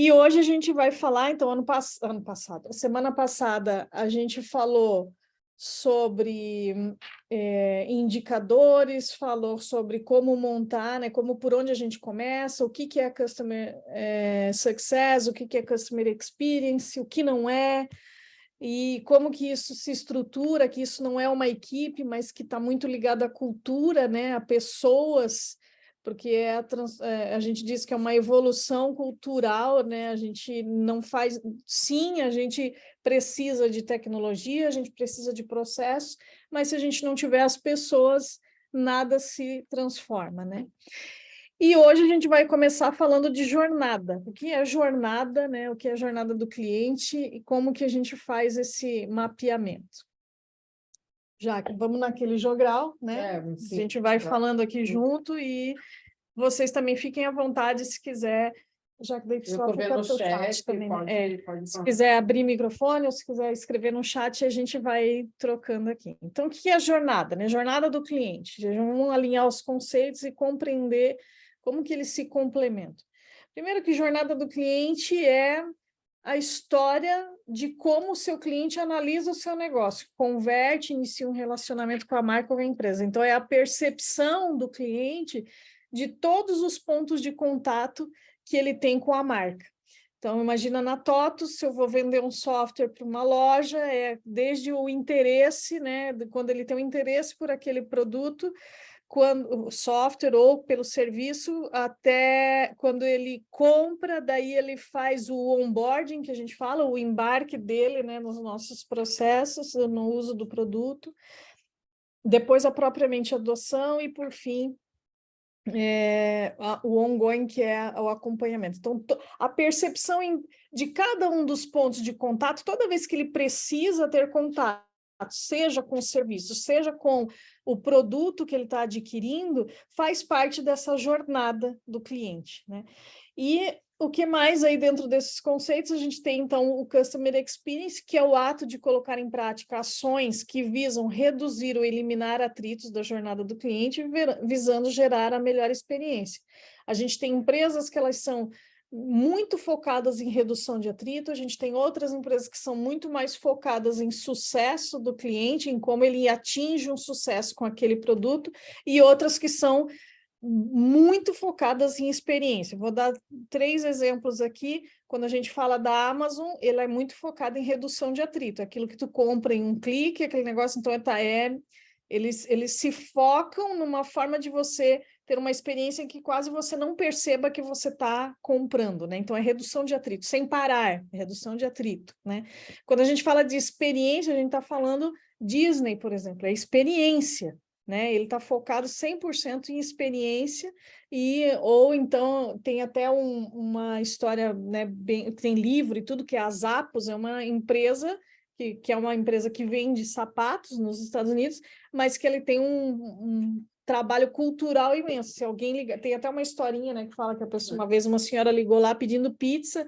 E hoje a gente vai falar, então, semana passada, a gente falou sobre indicadores, falou sobre como montar, né, por onde a gente começa, o que é Customer Success, o que é Customer Experience, o que não é, e como que isso se estrutura, que isso não é uma equipe, mas que está muito ligado à cultura, né, a pessoas, porque a gente diz que é uma evolução cultural, né? A gente não faz... Sim, a gente precisa de tecnologia, a gente precisa de processos, mas se a gente não tiver as pessoas, nada se transforma, né? E hoje a gente vai começar falando de jornada. O que é jornada, né? O que é a jornada do cliente e como que a gente faz esse mapeamento. Já que vamos naquele jogral, né? A gente vai falando aqui junto e vocês também fiquem à vontade se quiser, já que daí só fica no chat também, né? Se quiser abrir microfone ou se quiser escrever no chat, a gente vai trocando aqui. Então, o que é a jornada, né? Jornada do cliente. Vamos alinhar os conceitos e compreender como que eles se complementam. Primeiro que jornada do cliente é a história de como o seu cliente analisa o seu negócio, converte, inicia um relacionamento com a marca ou a empresa. Então, é a percepção do cliente de todos os pontos de contato que ele tem com a marca. Então, imagina na TOTUS, se eu vou vender um software para uma loja, desde o interesse, né, quando ele tem um interesse por aquele produto, quando o software ou pelo serviço, até quando ele compra, daí ele faz o onboarding, que a gente fala, o embarque dele, né, nos nossos processos, no uso do produto, depois a propriamente adoção e, por fim, o ongoing, que é o acompanhamento. Então, a percepção de cada um dos pontos de contato, toda vez que ele precisa ter contato, seja com o serviço, seja com o produto que ele está adquirindo, faz parte dessa jornada do cliente, né? E o que mais aí dentro desses conceitos? A gente tem, então, o Customer Experience, que é o ato de colocar em prática ações que visam reduzir ou eliminar atritos da jornada do cliente, visando gerar a melhor experiência. A gente tem empresas que elas são muito focadas em redução de atrito, a gente tem outras empresas que são muito mais focadas em sucesso do cliente, em como ele atinge um sucesso com aquele produto, e outras que são muito focadas em experiência. Vou dar 3 exemplos aqui. Quando a gente fala da Amazon, ela é muito focada em redução de atrito, aquilo que tu compra em um clique, aquele negócio, então eles se focam numa forma de você ter uma experiência em que quase você não perceba que você está comprando, né? Então, é redução de atrito, sem parar, redução de atrito, né? Quando a gente fala de experiência, a gente está falando Disney, por exemplo, é experiência, né? Ele está focado 100% em experiência, ou então tem até uma história, né, tem livro e tudo, que é a Zappos, é uma empresa que é uma empresa que vende sapatos nos Estados Unidos, mas que ele tem um trabalho cultural imenso. Se alguém liga, tem até uma historinha, né, que fala que uma vez uma senhora ligou lá pedindo pizza,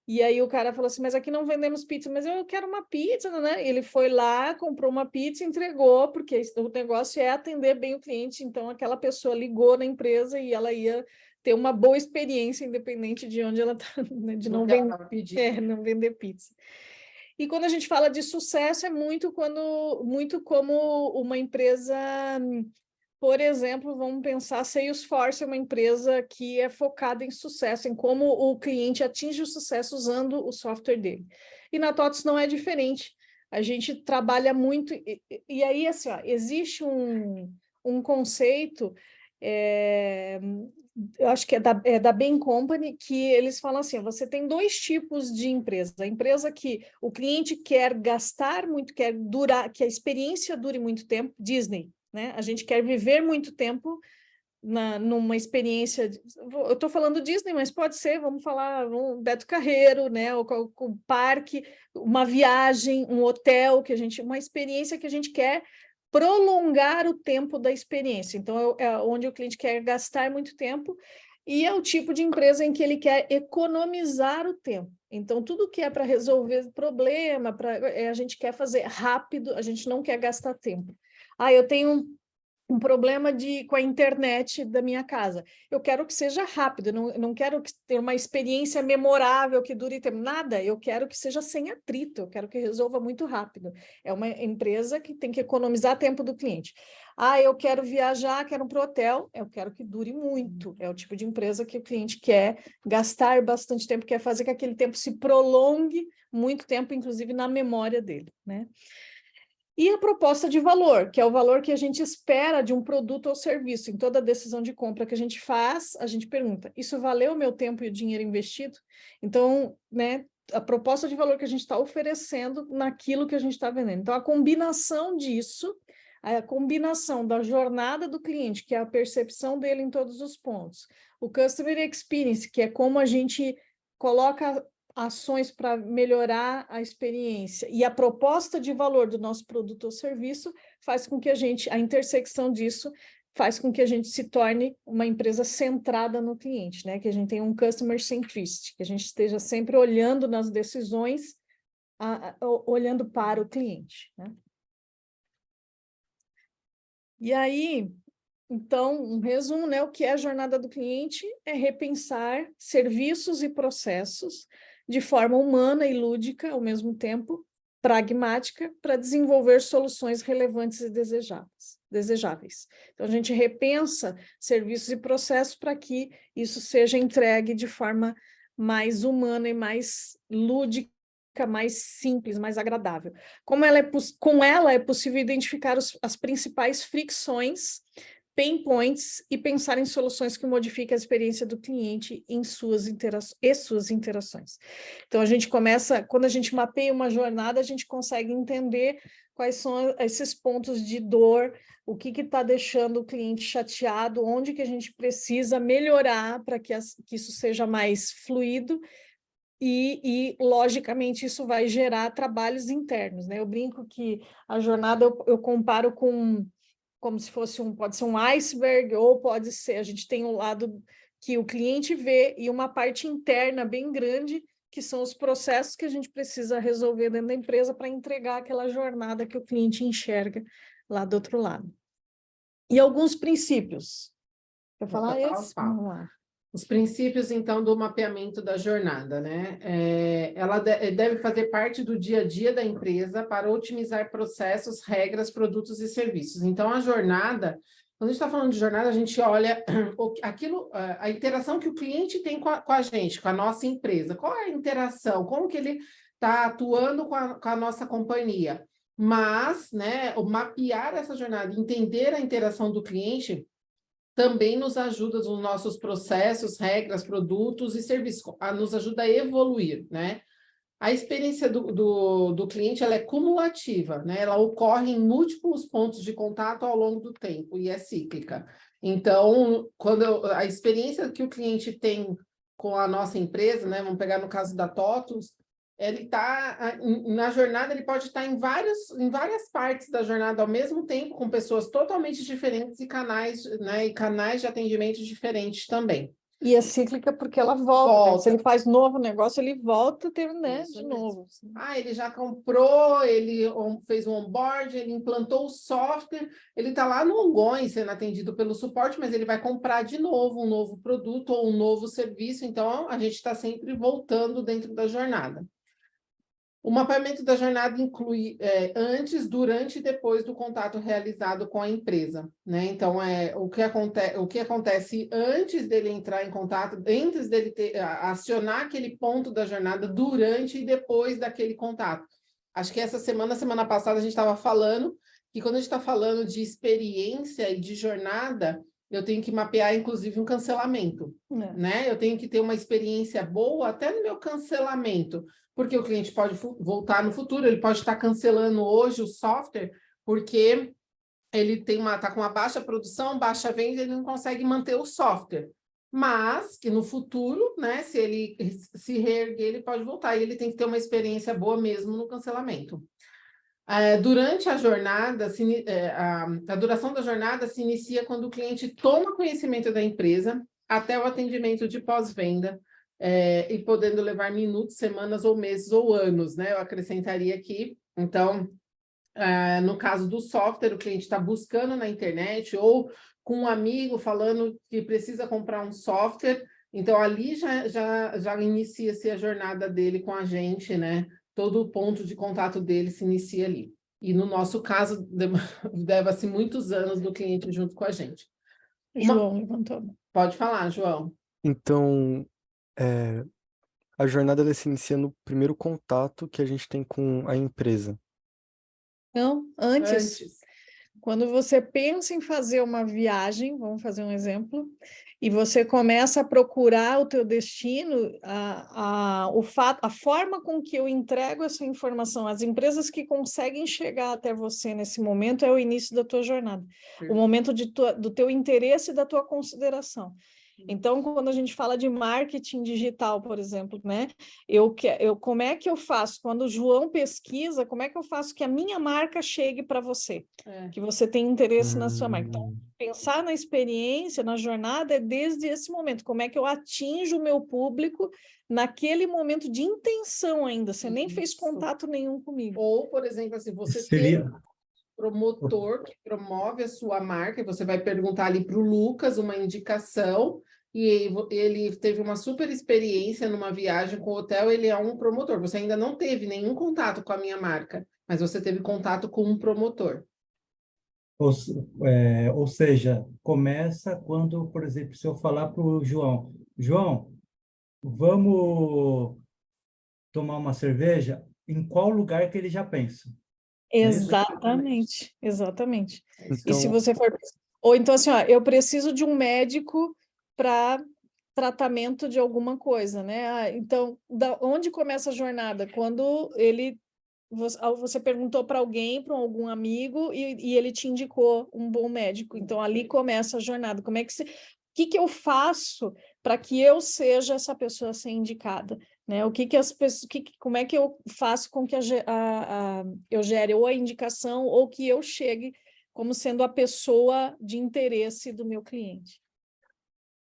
e aí o cara falou assim, mas aqui não vendemos pizza, mas eu quero uma pizza, né? Ele foi lá, comprou uma pizza, entregou, porque o negócio é atender bem o cliente, então aquela pessoa ligou na empresa e ela ia ter uma boa experiência, independente de onde ela está, né? De não vender pizza. E quando a gente fala de sucesso, é muito como uma empresa, por exemplo, vamos pensar, Salesforce é uma empresa que é focada em sucesso, em como o cliente atinge o sucesso usando o software dele. E na TOTUS não é diferente. A gente trabalha muito, e aí, assim, ó, existe um conceito, eu acho que é da Bain Company, que eles falam assim, você tem 2 tipos de empresa. A empresa que o cliente quer gastar muito, quer durar, que a experiência dure muito tempo, Disney, né? A gente quer viver muito tempo numa experiência... Eu estou falando Disney, mas pode ser, vamos falar, Beto Carreiro, né? O parque, uma viagem, um hotel, uma experiência que a gente quer prolongar o tempo da experiência. Então, é onde o cliente quer gastar muito tempo, e é o tipo de empresa em que ele quer economizar o tempo. Então, tudo que é para resolver problema, a gente quer fazer rápido, a gente não quer gastar tempo. Eu tenho um problema com a internet da minha casa. Eu quero que seja rápido, não quero ter uma experiência memorável que dure tempo, nada, eu quero que seja sem atrito, eu quero que resolva muito rápido. É uma empresa que tem que economizar tempo do cliente. Ah, eu quero viajar, quero ir para o hotel, eu quero que dure muito. É o tipo de empresa que o cliente quer gastar bastante tempo, quer fazer que aquele tempo se prolongue muito tempo, inclusive na memória dele, né? E a proposta de valor, que é o valor que a gente espera de um produto ou serviço. Em toda decisão de compra que a gente faz, a gente pergunta, isso valeu o meu tempo e o dinheiro investido? Então, né, a proposta de valor que a gente está oferecendo naquilo que a gente está vendendo. Então, a combinação disso, a combinação da jornada do cliente, que é a percepção dele em todos os pontos, o Customer Experience, que é como a gente coloca ações para melhorar a experiência e a proposta de valor do nosso produto ou serviço faz com que a intersecção disso faz com que a gente se torne uma empresa centrada no cliente, né? Que a gente tenha um customer centricity, que a gente esteja sempre olhando nas decisões, olhando para o cliente, né? E aí, então, um resumo, né? O que é a jornada do cliente é repensar serviços e processos de forma humana e lúdica, ao mesmo tempo, pragmática, para desenvolver soluções relevantes e desejáveis. Então, a gente repensa serviços e processos para que isso seja entregue de forma mais humana e mais lúdica, mais simples, mais agradável. Com ela é possível identificar as principais fricções, pain points e pensar em soluções que modifiquem a experiência do cliente em suas interações. Então, a gente começa, quando a gente mapeia uma jornada, a gente consegue entender quais são esses pontos de dor, o que está deixando o cliente chateado, onde que a gente precisa melhorar para que isso seja mais fluido, e, logicamente, isso vai gerar trabalhos internos, né? Eu brinco que a jornada eu comparo como se fosse pode ser um iceberg, ou pode ser, a gente tem um lado que o cliente vê e uma parte interna bem grande, que são os processos que a gente precisa resolver dentro da empresa para entregar aquela jornada que o cliente enxerga lá do outro lado. E alguns princípios. Quer falar esse? Vamos lá. Os princípios, então, do mapeamento da jornada, né? Ela deve fazer parte do dia a dia da empresa para otimizar processos, regras, produtos e serviços. Então, a jornada, quando a gente está falando de jornada, a gente olha a interação que o cliente tem com a gente, com a nossa empresa. Qual é a interação? Como que ele está atuando com a nossa companhia? Mas, né, mapear essa jornada, entender a interação do cliente também nos ajuda nos nossos processos, regras, produtos e serviços, nos ajuda a evoluir, né? A experiência do cliente, ela é cumulativa, né? Ela ocorre em múltiplos pontos de contato ao longo do tempo e é cíclica. Então, a experiência que o cliente tem com a nossa empresa, né? Vamos pegar no caso da TOTUS, ele está na jornada, ele pode estar em várias partes da jornada ao mesmo tempo, com pessoas totalmente diferentes e canais, né, e canais de atendimento diferentes também. E é cíclica porque ela volta. Né? Se ele faz novo negócio, ele volta né, de novo. Ele já comprou, ele fez um onboard, ele implantou o software, ele está lá no ongoing sendo atendido pelo suporte, mas ele vai comprar de novo um novo produto ou um novo serviço, então a gente está sempre voltando dentro da jornada. O mapeamento da jornada inclui antes, durante e depois do contato realizado com a empresa, né? Então, o que acontece antes dele entrar em contato, antes dele acionar aquele ponto da jornada, durante e depois daquele contato. Acho que semana passada, a gente estava falando que quando a gente está falando de experiência e de jornada, eu tenho que mapear, inclusive, um cancelamento, né? Eu tenho que ter uma experiência boa até no meu cancelamento, porque o cliente pode voltar no futuro, ele pode estar cancelando hoje o software, porque ele está com uma baixa produção, baixa venda, ele não consegue manter o software. Mas que no futuro, né, se ele se reerguer, ele pode voltar, e ele tem que ter uma experiência boa mesmo no cancelamento. Durante a jornada, a duração da jornada se inicia quando o cliente toma conhecimento da empresa até o atendimento de pós-venda, e podendo levar minutos, semanas ou meses ou anos, né? Eu acrescentaria aqui. Então, No caso do software, o cliente está buscando na internet ou com um amigo falando que precisa comprar um software, então ali já inicia-se a jornada dele com a gente, né? Todo o ponto de contato dele se inicia ali. E no nosso caso, leva-se muitos anos do cliente junto com a gente. João levantou. Pode falar, João. Então, a jornada ela se inicia no primeiro contato que a gente tem com a empresa. Não, antes. Quando você pensa em fazer uma viagem, vamos fazer um exemplo, e você começa a procurar o teu destino, a forma com que eu entrego essa informação, as empresas que conseguem chegar até você nesse momento é o início da tua jornada, o momento do teu interesse e da tua consideração. Então, quando a gente fala de marketing digital, por exemplo, né? Como é que eu faço? Quando o João pesquisa, como é que eu faço que a minha marca chegue para você? Que você tenha interesse na sua marca. Então, pensar na experiência, na jornada, é desde esse momento. Como é que eu atinjo o meu público naquele momento de intenção ainda? Você nem fez contato nenhum comigo. Ou, por exemplo, assim, você tem um promotor que promove a sua marca, e você vai perguntar ali para o Lucas uma indicação, e ele teve uma super experiência numa viagem com o hotel, ele é um promotor. Você ainda não teve nenhum contato com a minha marca, mas você teve contato com um promotor. Ou seja, começa quando, por exemplo, se eu falar para o João, João, vamos tomar uma cerveja, em qual lugar que ele já pensa? Exatamente. Então, E se você for... Ou então assim, ó, eu preciso de um médico para tratamento de alguma coisa, né? Então, onde começa a jornada? Quando você perguntou para alguém, para algum amigo, e ele te indicou um bom médico. Então, ali começa a jornada. O que eu faço para que eu seja essa pessoa a ser indicada? Né? Como é que eu faço com que eu gere ou a indicação ou que eu chegue como sendo a pessoa de interesse do meu cliente?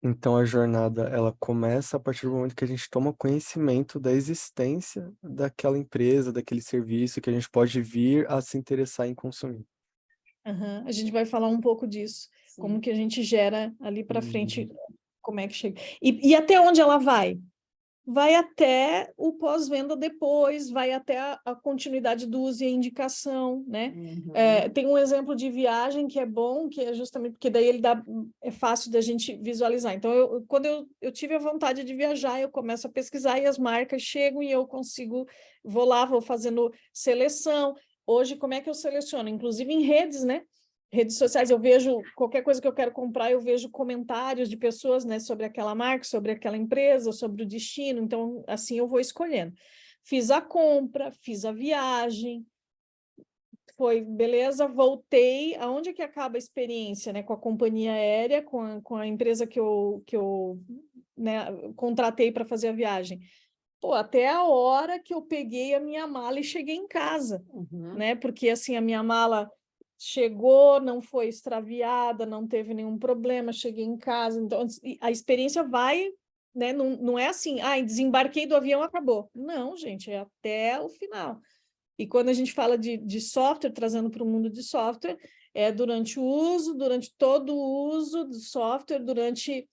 Então a jornada ela começa a partir do momento que a gente toma conhecimento da existência daquela empresa, daquele serviço que a gente pode vir a se interessar em consumir. A gente vai falar um pouco disso, como que a gente gera ali para frente, como é que chega. E até onde ela vai? Vai até o pós-venda depois, vai até a continuidade do uso e a indicação, né? Tem um exemplo de viagem que é bom, que é justamente porque daí é fácil da gente visualizar. Então, quando eu tive a vontade de viajar, eu começo a pesquisar e as marcas chegam e eu consigo, vou fazendo seleção. Hoje, como é que eu seleciono? Inclusive em redes, né? Redes sociais, eu vejo qualquer coisa que eu quero comprar, eu vejo comentários de pessoas, né, sobre aquela marca, sobre aquela empresa, sobre o destino, então assim eu vou escolhendo. Fiz a compra, fiz a viagem, foi beleza, voltei, aonde é que acaba a experiência, né, com a companhia aérea, com a empresa que eu né, contratei para fazer a viagem. Pô, até a hora que eu peguei a minha mala e cheguei em casa, né, porque assim, a minha mala chegou, não foi extraviada, não teve nenhum problema, cheguei em casa, então a experiência vai, né? Não é assim, desembarquei do avião, acabou. Não, gente, é até o final. E quando a gente fala de software, trazendo para o mundo de software, é durante o uso, durante todo o uso do software, durante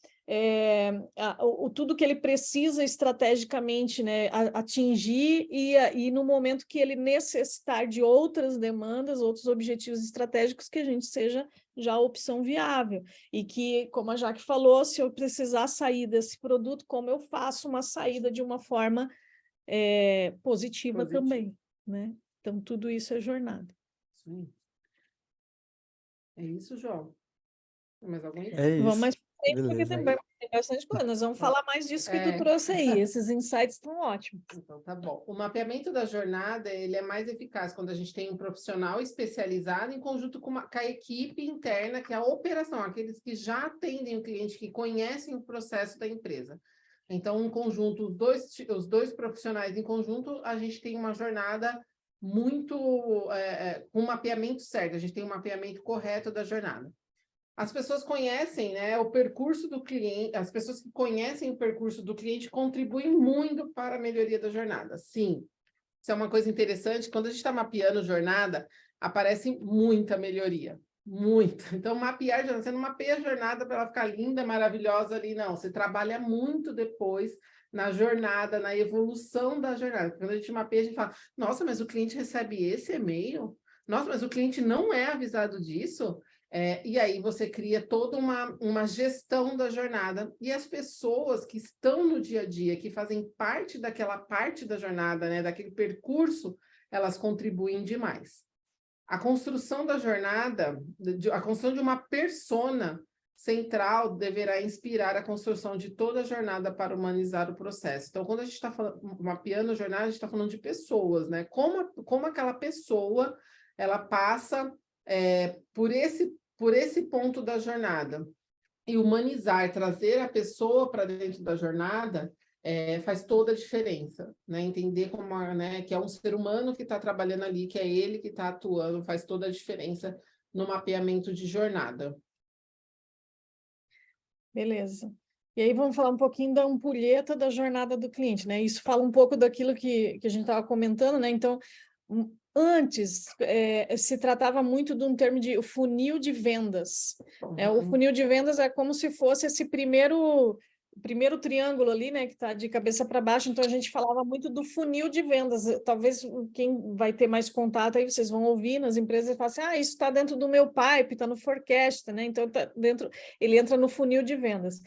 tudo que ele precisa estrategicamente, né, atingir e no momento que ele necessitar de outras demandas, outros objetivos estratégicos, que a gente seja já a opção viável. E que, como a Jaque falou, se eu precisar sair desse produto, como eu faço uma saída de uma forma positiva também, né? Então, tudo isso é jornada. Sim. É isso, João? Tem mais alguma coisa? É isso. Vamos mais porque Beleza. tem bastante coisa. Nós vamos falar mais disso que tu trouxe aí. Esses insights estão ótimos. Então, tá bom. O mapeamento da jornada, ele é mais eficaz quando a gente tem um profissional especializado em conjunto com a equipe interna, que é a operação, aqueles que já atendem o cliente, que conhecem o processo da empresa. Então, um conjunto, os dois profissionais em conjunto, a gente tem uma jornada muito com um mapeamento certo, a gente tem um mapeamento correto da jornada. As pessoas conhecem, né, o percurso do cliente, as pessoas que conhecem o percurso do cliente contribuem muito para a melhoria da jornada. Sim, isso é uma coisa interessante. Quando a gente está mapeando jornada, aparece muita melhoria. Muita. Então, mapear a jornada, você não mapeia a jornada para ela ficar linda, maravilhosa ali, não. Você trabalha muito depois na jornada, na evolução da jornada. Quando a gente mapeia, a gente fala, nossa, mas o cliente recebe esse e-mail? Nossa, mas o cliente não é avisado disso? E aí você cria toda uma gestão da jornada. E as pessoas que estão no dia a dia, que fazem parte daquela parte da jornada, né, daquele percurso, elas contribuem demais. A construção da jornada, a construção de uma persona central deverá inspirar a construção de toda a jornada para humanizar o processo. Então, quando a gente está mapeando a jornada, a gente está falando de pessoas, né? Como aquela pessoa ela passa por esse ponto da jornada. E humanizar, trazer a pessoa para dentro da jornada, faz toda a diferença, né? Entender como, né, que é um ser humano que está trabalhando ali, que é ele que está atuando, faz toda a diferença no mapeamento de jornada. Beleza. E aí vamos falar um pouquinho da ampulheta da jornada do cliente, né? Isso fala um pouco daquilo que a gente estava comentando, né? Então, antes se tratava muito de um termo de funil de vendas. Né? O funil de vendas é como se fosse esse primeiro triângulo ali, né, que está de cabeça para baixo. Então a gente falava muito do funil de vendas. Talvez quem vai ter mais contato aí, vocês vão ouvir nas empresas e falam assim, isso está dentro do meu pipe, está no forecast, né? Então tá dentro, ele entra no funil de vendas.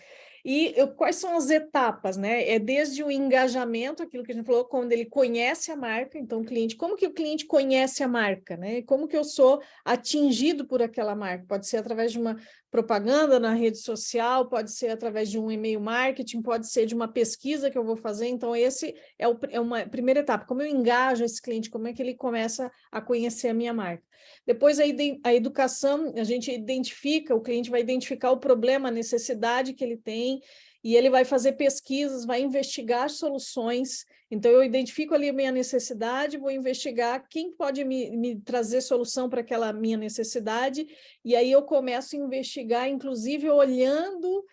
E quais são as etapas, né? É desde o engajamento, aquilo que a gente falou, quando ele conhece a marca, então o cliente, como que o cliente conhece a marca, né? Como que eu sou atingido por aquela marca? Pode ser através de uma propaganda na rede social, pode ser através de um e-mail marketing, pode ser de uma pesquisa que eu vou fazer. Então, esse é uma primeira etapa. Como eu engajo esse cliente, como é que ele começa a conhecer a minha marca? Depois, a educação, a gente identifica, o cliente vai identificar o problema, a necessidade que ele tem, e ele vai fazer pesquisas, vai investigar soluções. Então, eu identifico ali a minha necessidade, vou investigar quem pode me trazer solução para aquela minha necessidade, e aí eu começo a investigar, inclusive olhando...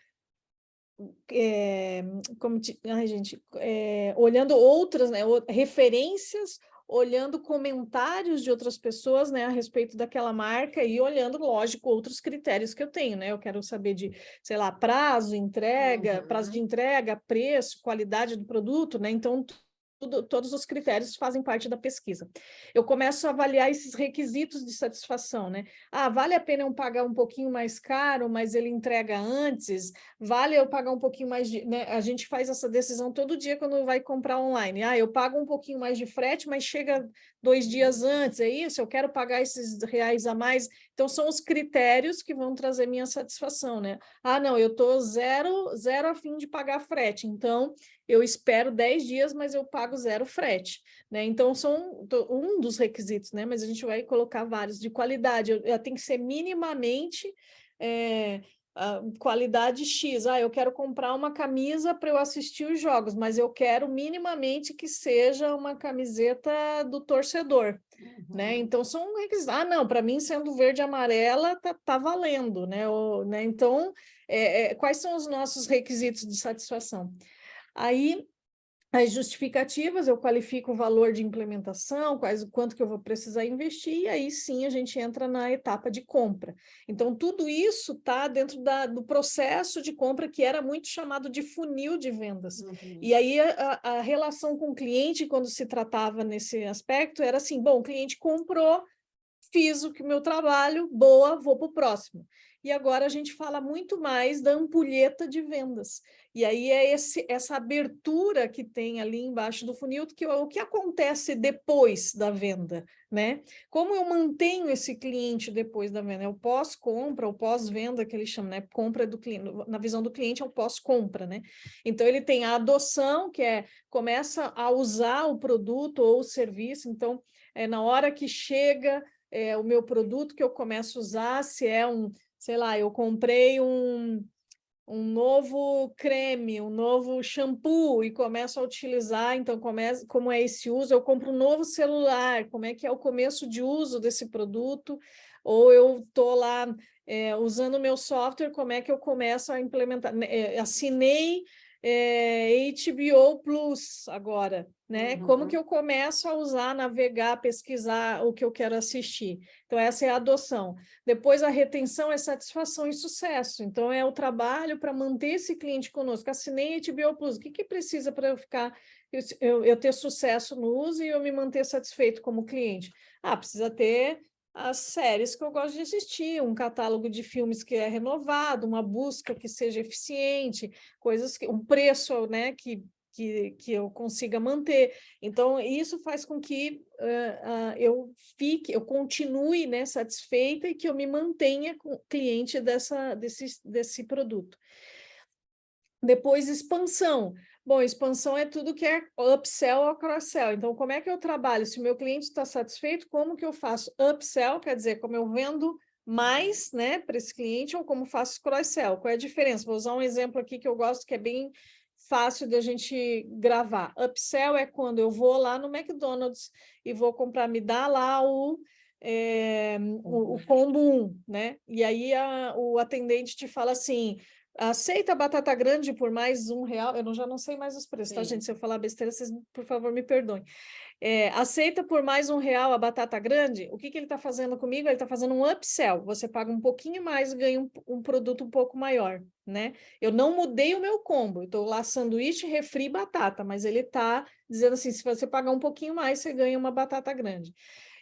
olhando outras, né, referências, olhando comentários de outras pessoas, né, a respeito daquela marca e olhando, lógico, outros critérios que eu tenho, né? Eu quero saber de, sei lá, prazo de entrega, preço, qualidade do produto, né? Então, todos os critérios fazem parte da pesquisa. Eu começo a avaliar esses requisitos de satisfação, né? Vale a pena eu pagar um pouquinho mais caro, mas ele entrega antes? Vale eu pagar um pouquinho mais de... Né? A gente faz essa decisão todo dia quando vai comprar online. Eu pago um pouquinho mais de frete, mas chega 2 dias antes, é isso? Eu quero pagar esses reais a mais. Então, são os critérios que vão trazer minha satisfação, né? Não, eu estou zero a fim de pagar frete, então eu espero 10 dias, mas eu pago 0 frete, né? Então, são um dos requisitos, né? Mas a gente vai colocar vários de qualidade. Eu tenho que ser minimamente... qualidade X, eu quero comprar uma camisa para eu assistir os jogos, mas eu quero minimamente que seja uma camiseta do torcedor, né? Então são requisitos. Não, para mim sendo verde e amarela tá valendo, né? Então, quais são os nossos requisitos de satisfação? Aí as justificativas, eu qualifico o valor de implementação, quanto que eu vou precisar investir, e aí sim a gente entra na etapa de compra. Então, tudo isso está dentro do processo de compra, que era muito chamado de funil de vendas. E aí a relação com o cliente, quando se tratava nesse aspecto, era assim, bom, o cliente comprou, fiz o meu trabalho, boa, vou para o próximo. E agora a gente fala muito mais da ampulheta de vendas. E aí é essa abertura que tem ali embaixo do funil, o que acontece depois da venda, né? Como eu mantenho esse cliente depois da venda? É o pós-compra, o pós-venda que ele chama, né? Compra do cliente, na visão do cliente é o pós-compra, né? Então ele tem a adoção, que começa a usar o produto ou o serviço, então na hora que chega o meu produto que eu começo a usar, se é sei lá, eu comprei um novo creme, um novo shampoo e começo a utilizar, então como é esse uso, eu compro um novo celular, como é que é o começo de uso desse produto, ou eu estou lá usando o meu software, como é que eu começo a implementar, assinei HBO Plus agora, né? Como que eu começo a usar, navegar, pesquisar o que eu quero assistir? Então, essa é a adoção. Depois, a retenção é satisfação e sucesso. Então, é o trabalho para manter esse cliente conosco. Assinei HBO Plus, o que que precisa para eu ficar, eu ter sucesso no uso e eu me manter satisfeito como cliente? Ah, precisa ter as séries que eu gosto de assistir, um catálogo de filmes que é renovado, uma busca que seja eficiente, coisas que, um preço, né, que eu consiga manter. Então, isso faz com que eu continue, né, satisfeita e que eu me mantenha cliente desse produto. Depois, expansão. Bom, expansão é tudo que é upsell ou cross-sell. Então, como é que eu trabalho? Se o meu cliente está satisfeito, como que eu faço upsell? Quer dizer, como eu vendo mais, né, para esse cliente, ou como faço cross-sell? Qual é a diferença? Vou usar um exemplo aqui que eu gosto, que é bem fácil da gente gravar. Upsell é quando eu vou lá no McDonald's e vou comprar, me dá lá o combo 1, né? E aí o atendente te fala assim: aceita batata grande por mais R$1? Eu já não sei mais os preços, tá, gente? Se eu falar besteira, vocês, por favor, me perdoem. Aceita por mais R$1 a batata grande? O que ele está fazendo comigo? Ele está fazendo um upsell. Você paga um pouquinho mais e ganha um produto um pouco maior, né? Eu não mudei o meu combo. Eu estou lá sanduíche, refri, batata, mas ele está dizendo assim, se você pagar um pouquinho mais, você ganha uma batata grande.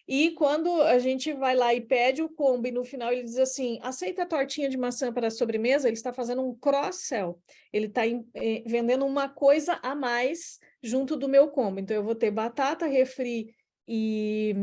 E quando a gente vai lá e pede o combo e no final ele diz assim, aceita a tortinha de maçã para a sobremesa, ele está fazendo um cross-sell. Ele está vendendo uma coisa a mais junto do meu combo. Então, eu vou ter batata, refri e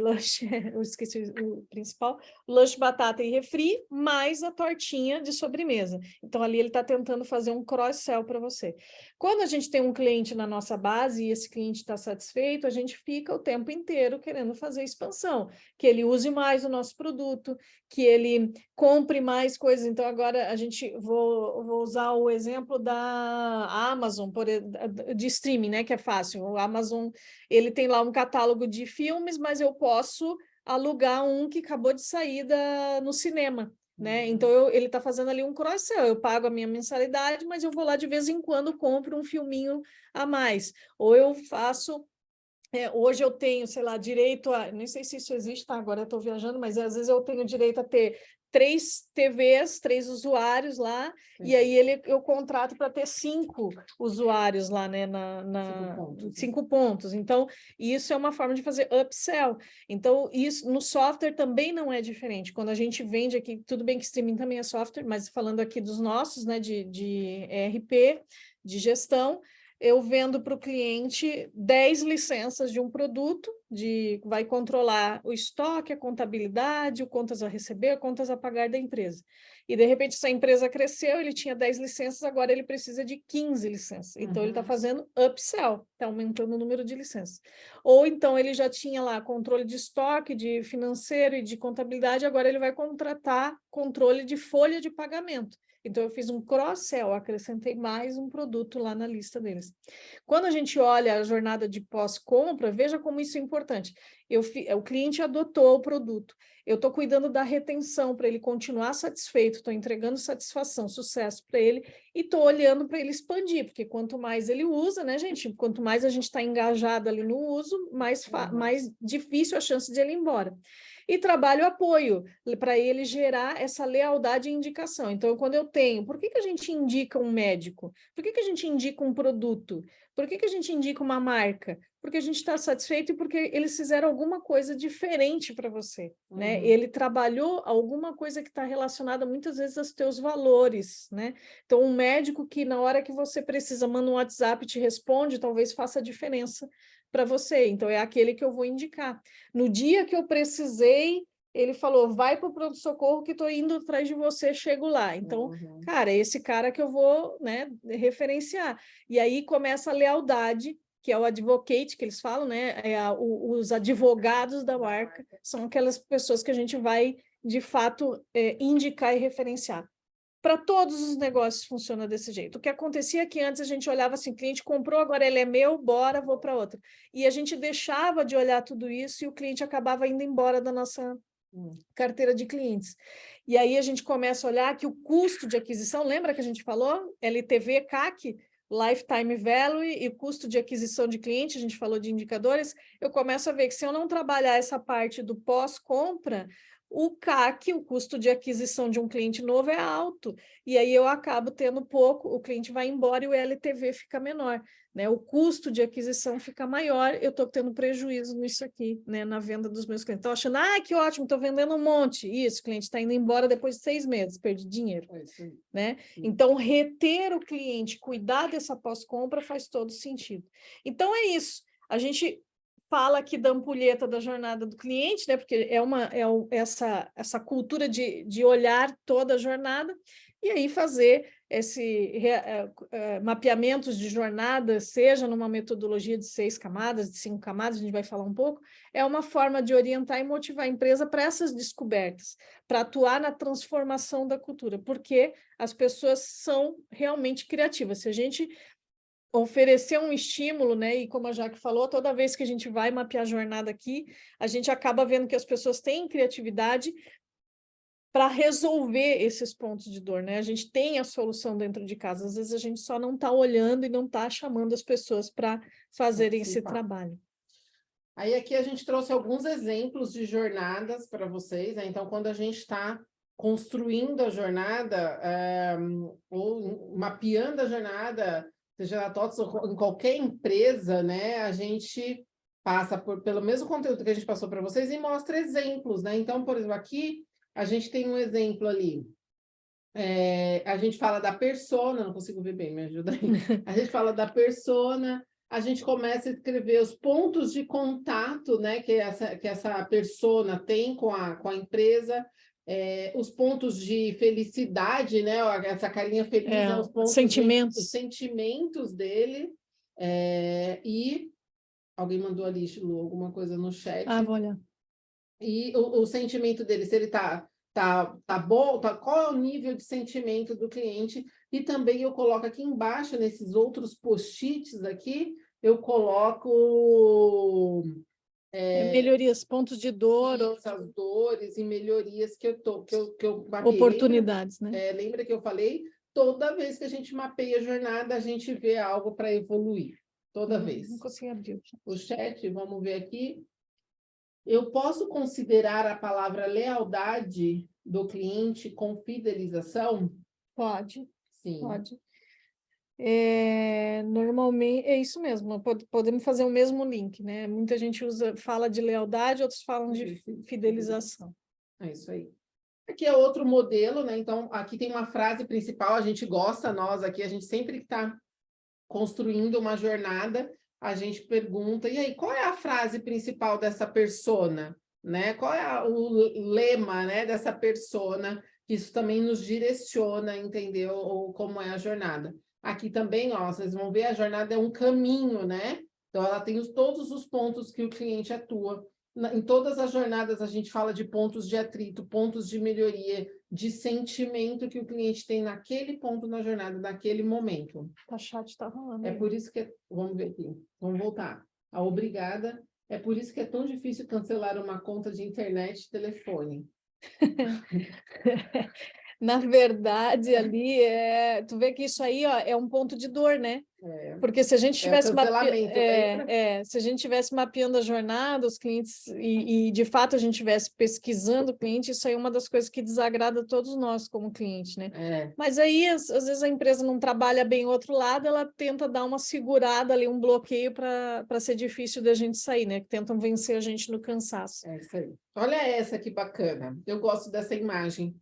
lanche, eu esqueci o principal, lanche, batata e refri, mais a tortinha de sobremesa. Então, ali ele está tentando fazer um cross-sell para você. Quando a gente tem um cliente na nossa base e esse cliente está satisfeito, a gente fica o tempo inteiro querendo fazer expansão, que ele use mais o nosso produto, que ele compre mais coisas. Então, agora vou usar o exemplo da Amazon, de streaming, né, que é fácil. O Amazon, ele tem lá um catálogo de filmes, mas eu posso alugar um que acabou de sair no cinema, né? Então, ele está fazendo ali um cross-sell. Eu pago a minha mensalidade, mas eu vou lá de vez em quando, compro um filminho a mais. Ou eu faço... hoje eu tenho, sei lá, direito a... Nem sei se isso existe, tá? Agora eu estou viajando, mas às vezes eu tenho direito a ter 3 TVs, 3 usuários lá, e aí eu contrato para ter 5 usuários lá, né? 5 pontos. Então, isso é uma forma de fazer upsell. Então, isso no software também não é diferente. Quando a gente vende aqui, tudo bem que streaming também é software, mas falando aqui dos nossos, né? De ERP, de gestão, eu vendo para o cliente 10 licenças de um produto, vai controlar o estoque, a contabilidade, o contas a receber, contas a pagar da empresa. E, de repente, essa empresa cresceu, ele tinha 10 licenças, agora ele precisa de 15 licenças. Então, ele está fazendo upsell, está aumentando o número de licenças. Ou, então, ele já tinha lá controle de estoque, de financeiro e de contabilidade, agora ele vai contratar controle de folha de pagamento. Então, eu fiz um cross-sell, acrescentei mais um produto lá na lista deles. Quando a gente olha a jornada de pós-compra, veja como isso é importante. O cliente adotou o produto, eu estou cuidando da retenção para ele continuar satisfeito, estou entregando satisfação, sucesso para ele e estou olhando para ele expandir, porque quanto mais ele usa, né, gente? Quanto mais a gente está engajado ali no uso, mais difícil a chance de ele ir embora. E trabalho apoio, para ele gerar essa lealdade e indicação. Então, quando eu tenho... Por que a gente indica um médico? Por que a gente indica um produto? Por que a gente indica uma marca? Porque a gente está satisfeito e porque eles fizeram alguma coisa diferente para você, né? Ele trabalhou alguma coisa que está relacionada muitas vezes aos teus valores, né? Então, um médico que na hora que você precisa manda um WhatsApp e te responde, talvez faça a diferença para você. Então, é aquele que eu vou indicar. No dia que eu precisei, ele falou, vai para o pronto-socorro que estou indo atrás de você, chego lá. Então, cara, é esse cara que eu vou, né, referenciar. E aí começa a lealdade, que é o advocate, que eles falam, né? Os advogados da marca, são aquelas pessoas que a gente vai, de fato, indicar e referenciar. Para todos os negócios funciona desse jeito. O que acontecia é que antes a gente olhava assim, cliente comprou, agora ele é meu, bora, vou para outra. E a gente deixava de olhar tudo isso e o cliente acabava indo embora da nossa carteira de clientes. E aí a gente começa a olhar que o custo de aquisição, lembra que a gente falou? LTV, CAC, lifetime value e custo de aquisição de cliente, a gente falou de indicadores, eu começo a ver que se eu não trabalhar essa parte do pós-compra, o CAC, o custo de aquisição de um cliente novo, é alto, e aí eu acabo tendo pouco, o cliente vai embora e o LTV fica menor, né? O custo de aquisição fica maior, eu estou tendo prejuízo nisso aqui, né? Na venda dos meus clientes. Estou achando, que ótimo, estou vendendo um monte. Isso, o cliente está indo embora depois de 6 meses, perdi dinheiro, né? Então, reter o cliente, cuidar dessa pós-compra faz todo sentido. Então, é isso. A gente fala aqui da ampulheta da jornada do cliente, né? Porque essa cultura de olhar toda a jornada e aí fazer mapeamentos de jornada, seja numa metodologia de 6 camadas, de 5 camadas, a gente vai falar um pouco, é uma forma de orientar e motivar a empresa para essas descobertas, para atuar na transformação da cultura, porque as pessoas são realmente criativas. Se a gente oferecer um estímulo, né? E como a Jaque falou, toda vez que a gente vai mapear a jornada aqui, a gente acaba vendo que as pessoas têm criatividade para resolver esses pontos de dor, né? A gente tem a solução dentro de casa, às vezes a gente só não está olhando e não está chamando as pessoas para fazerem esse trabalho. Aí aqui a gente trouxe alguns exemplos de jornadas para vocês, né? Então, quando a gente está construindo a jornada, ou mapeando a jornada, seja na TOTVS ou em qualquer empresa, né? A gente passa pelo mesmo conteúdo que a gente passou para vocês e mostra exemplos, né? Então, por exemplo, aqui a gente tem um exemplo ali. A gente fala da persona, não consigo ver bem, me ajuda aí. A gente fala da persona, a gente começa a escrever os pontos de contato, né, que essa persona tem com a empresa, os pontos de felicidade, né, essa carinha feliz, né, os pontos os sentimentos dele, e alguém mandou ali, Lu, alguma coisa no chat. Vou olhar. E o sentimento dele, se ele tá bom, qual é o nível de sentimento do cliente, e também eu coloco aqui embaixo, nesses outros post-its aqui, eu coloco... melhorias, pontos de dor. Essas dores e melhorias que eu mapeei. Oportunidades, né? Lembra que eu falei? Toda vez que a gente mapeia a jornada, a gente vê algo para evoluir. Toda vez. Não consegui abrir. O chat, vamos ver aqui. Eu posso considerar a palavra lealdade do cliente com fidelização? Pode. Sim. Pode. Normalmente, é isso mesmo, podemos fazer o mesmo link, né? Muita gente fala de lealdade, outros falam de fidelização. É isso aí. Aqui é outro modelo, né? Então, aqui tem uma frase principal, a gente gosta, nós aqui, a gente sempre que está construindo uma jornada, a gente pergunta, e aí, qual é a frase principal dessa persona? Né? Qual é o lema, né, dessa persona? Isso também nos direciona, entendeu? Ou como é a jornada. Aqui também, ó, vocês vão ver, a jornada é um caminho, né? Então, ela tem todos os pontos que o cliente atua. Em todas as jornadas, a gente fala de pontos de atrito, pontos de melhoria, de sentimento que o cliente tem naquele ponto na jornada, naquele momento. Tá chat, tá rolando. É por isso que... Vamos ver aqui. Vamos voltar. A obrigada. É por isso que é tão difícil cancelar uma conta de internet e telefone. Na verdade, ali, tu vê que isso aí, ó, é um ponto de dor, né? Porque se a gente tivesse se a gente tivesse mapeando a jornada, os clientes, e de fato a gente tivesse pesquisando o cliente, isso aí é uma das coisas que desagrada a todos nós como cliente, né? Mas aí, às vezes, a empresa não trabalha bem o outro lado, ela tenta dar uma segurada ali, um bloqueio para ser difícil da gente sair, né? Tentam vencer a gente no cansaço. É isso aí. Olha essa que bacana. Eu gosto dessa imagem.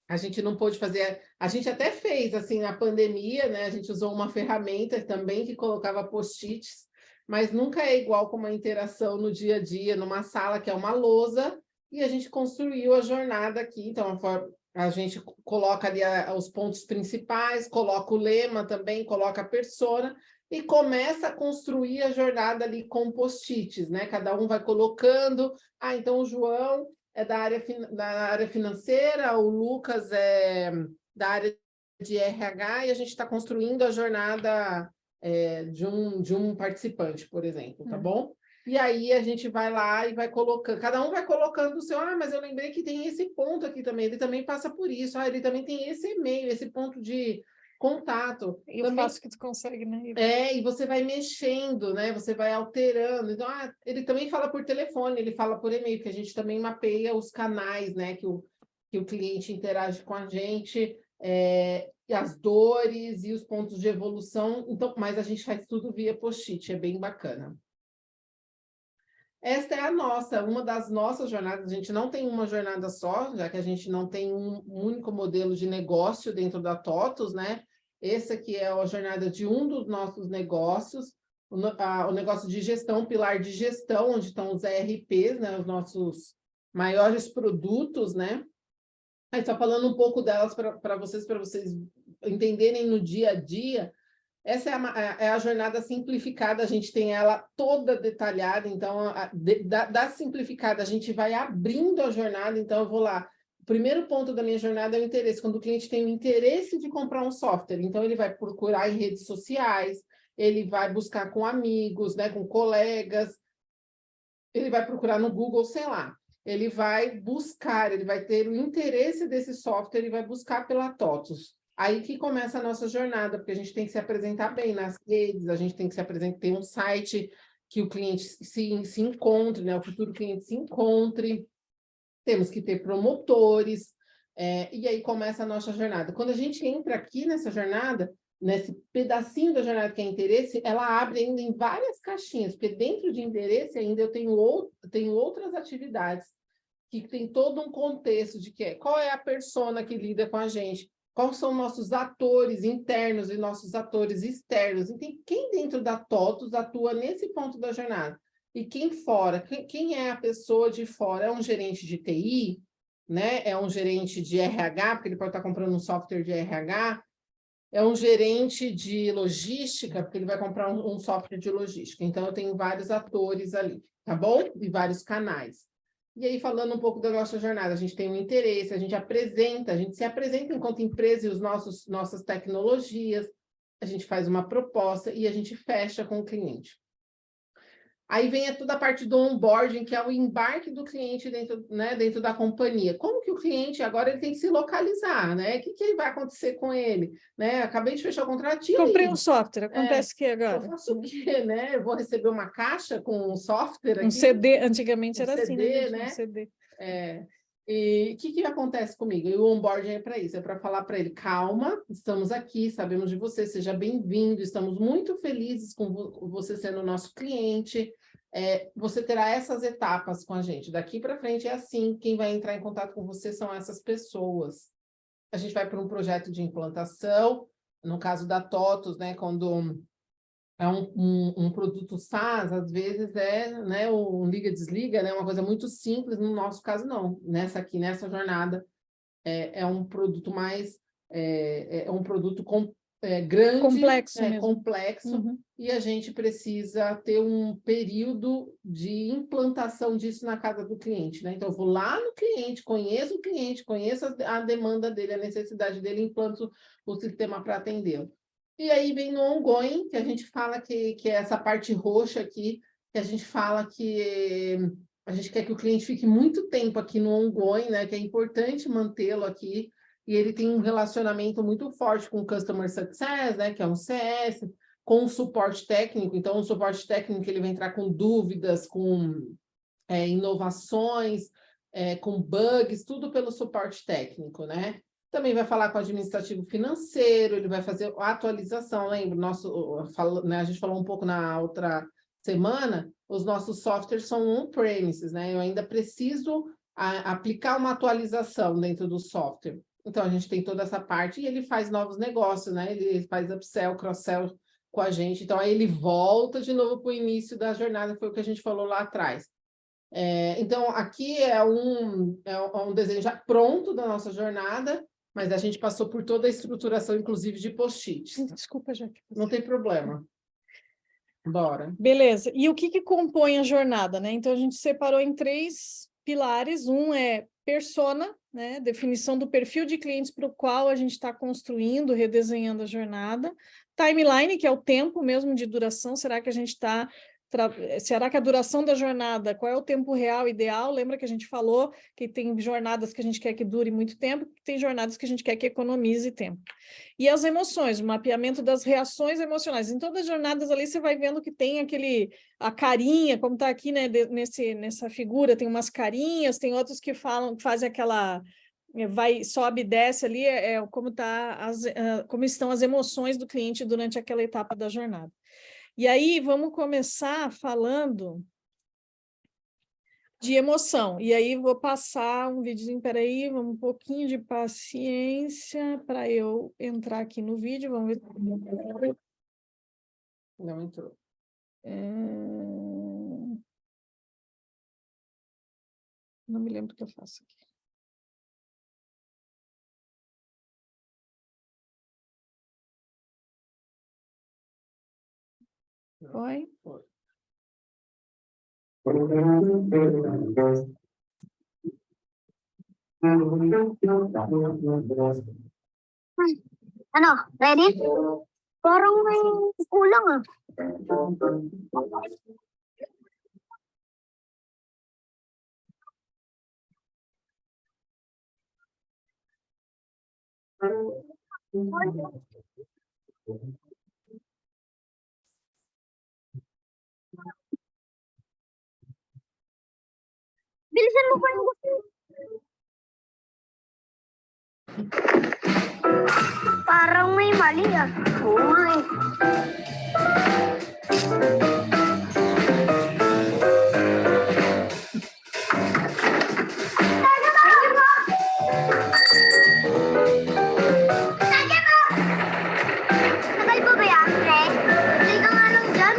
A gente não pôde fazer, a gente até fez, assim, na pandemia, né? A gente usou uma ferramenta também que colocava post-its, mas nunca é igual com uma interação no dia a dia, numa sala que é uma lousa, e a gente construiu a jornada aqui. Então, a gente coloca ali os pontos principais, coloca o lema também, coloca a persona, e começa a construir a jornada ali com post-its, né? Cada um vai colocando, então o João é da área financeira, o Lucas é da área de RH, e a gente está construindo a jornada de um participante, por exemplo, tá bom? E aí a gente vai lá e vai colocando, cada um vai colocando o seu, mas eu lembrei que tem esse ponto aqui também, ele também passa por isso, ele também tem esse e-mail, esse ponto de contato. Eu faço o que tu consegue, né? E você vai mexendo, né? Você vai alterando. Então, ele também fala por telefone, ele fala por e-mail, porque a gente também mapeia os canais, né? Que o cliente interage com a gente, e as dores e os pontos de evolução. Então, mas a gente faz tudo via post-it, é bem bacana. Esta é uma das nossas jornadas. A gente não tem uma jornada só, já que a gente não tem um único modelo de negócio dentro da TOTVS, né? Esse aqui é a jornada de um dos nossos negócios, o negócio de gestão, pilar de gestão, onde estão os ERPs, né? Os nossos maiores produtos, né? Aí, só falando um pouco delas para vocês entenderem no dia a dia. Essa é a jornada simplificada, a gente tem ela toda detalhada, então, da simplificada, a gente vai abrindo a jornada, então eu vou lá. O primeiro ponto da minha jornada é o interesse, quando o cliente tem o interesse de comprar um software, então ele vai procurar em redes sociais, ele vai buscar com amigos, né, com colegas, ele vai procurar no Google, sei lá. Ele vai buscar, ele vai ter o interesse desse software, ele vai buscar pela TOTVS. Aí que começa a nossa jornada, porque a gente tem que se apresentar bem nas redes, a gente tem que se apresentar, ter um site que o cliente se encontre, né? O futuro cliente se encontre, temos que ter promotores, e aí começa a nossa jornada. Quando a gente entra aqui nessa jornada, nesse pedacinho da jornada que é interesse, ela abre ainda em várias caixinhas, porque dentro de interesse ainda eu tenho outras atividades que tem todo um contexto de qual é a persona que lida com a gente, quais são nossos atores internos e nossos atores externos. Então, quem dentro da TOTVS atua nesse ponto da jornada? E quem fora? Quem é a pessoa de fora? É um gerente de TI? Né? É um gerente de RH, porque ele pode estar comprando um software de RH? É um gerente de logística, porque ele vai comprar um software de logística. Então, eu tenho vários atores ali, tá bom? E vários canais. E aí, falando um pouco da nossa jornada, a gente tem um interesse, a gente se apresenta enquanto empresa e nossas tecnologias, a gente faz uma proposta e a gente fecha com o cliente. Aí vem toda a parte do onboarding, que é o embarque do cliente dentro da companhia. Como que o cliente agora ele tem que se localizar, né? O que vai acontecer com ele? Né? Acabei de fechar o contrato. Comprei um software, acontece o que agora? Eu faço o quê, né? Eu vou receber uma caixa com um software aqui? Um CD, antigamente era assim, CD, né? Um CD. E o que acontece comigo? E o onboarding é para isso, é para falar para ele, calma, estamos aqui, sabemos de você, seja bem-vindo, estamos muito felizes com você sendo nosso cliente, você terá essas etapas com a gente, daqui para frente é assim, quem vai entrar em contato com você são essas pessoas. A gente vai para um projeto de implantação, no caso da TOTVS, né, quando é um produto SaaS, às vezes né, um liga-desliga, né, uma coisa muito simples, no nosso caso não. Nessa jornada, é um produto mais, um produto grande, complexo, Uhum. E a gente precisa ter um período de implantação disso na casa do cliente, né? Então, eu vou lá no cliente, conheço a demanda dele, a necessidade dele, implanto o sistema para atendê-lo. E aí vem no ongoing, que a gente fala que é essa parte roxa aqui, que a gente fala que a gente quer que o cliente fique muito tempo aqui no ongoing, né? Que é importante mantê-lo aqui, e ele tem um relacionamento muito forte com o Customer Success, né? Que é um CS, com o suporte técnico. Então, o suporte técnico ele vai entrar com dúvidas, com inovações, com bugs, tudo pelo suporte técnico, né? Também vai falar com o administrativo financeiro, ele vai fazer a atualização, lembra? Né, a gente falou um pouco na outra semana, os nossos softwares são on-premises, né? Eu ainda preciso aplicar uma atualização dentro do software. Então, a gente tem toda essa parte e ele faz novos negócios, né? Ele faz upsell, cross-sell com a gente. Então, aí ele volta de novo para o início da jornada, foi o que a gente falou lá atrás. Então, aqui é um desenho já pronto da nossa jornada, mas a gente passou por toda a estruturação, inclusive de post-its. Desculpa, Jaque. Não tem problema. Bora. Beleza. E o que compõe a jornada, né? Então, a gente separou em 3 pilares. Um é persona, né? Definição do perfil de clientes para o qual a gente está construindo, redesenhando a jornada. Timeline, que é o tempo mesmo de duração. Será que a gente está Será que a duração da jornada, qual é o tempo real ideal? Lembra que a gente falou que tem jornadas que a gente quer que dure muito tempo, tem jornadas que a gente quer que economize tempo. E as emoções, o mapeamento das reações emocionais. Em todas as jornadas ali você vai vendo que tem a carinha, como está aqui, né, nessa figura, tem umas carinhas, tem outros que fazem aquela... sobe e desce ali, como estão as emoções do cliente durante aquela etapa da jornada. E aí, vamos começar falando de emoção. E aí, vou passar um videozinho, peraí, um pouquinho de paciência para eu entrar aqui no vídeo. Vamos ver. Não entrou. Não me lembro o que eu faço aqui. Foi? Foi. Ano, ready? Parang may kulang ah. Bilisan mo pa yung gusto. Parang may mali ah. Oo nga eh. Tagal pa ba yan, Fred? Tuloy ka nga lang dyan.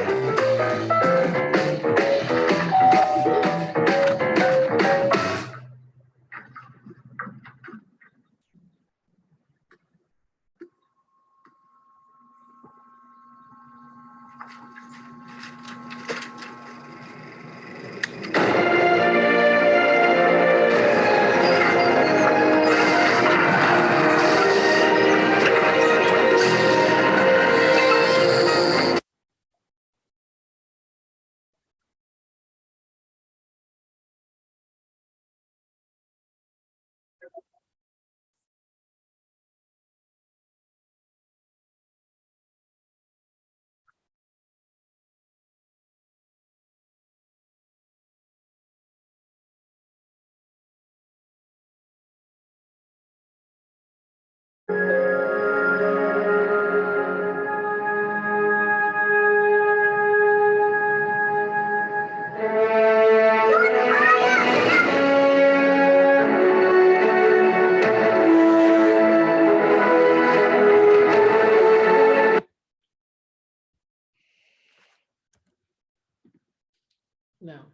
Não.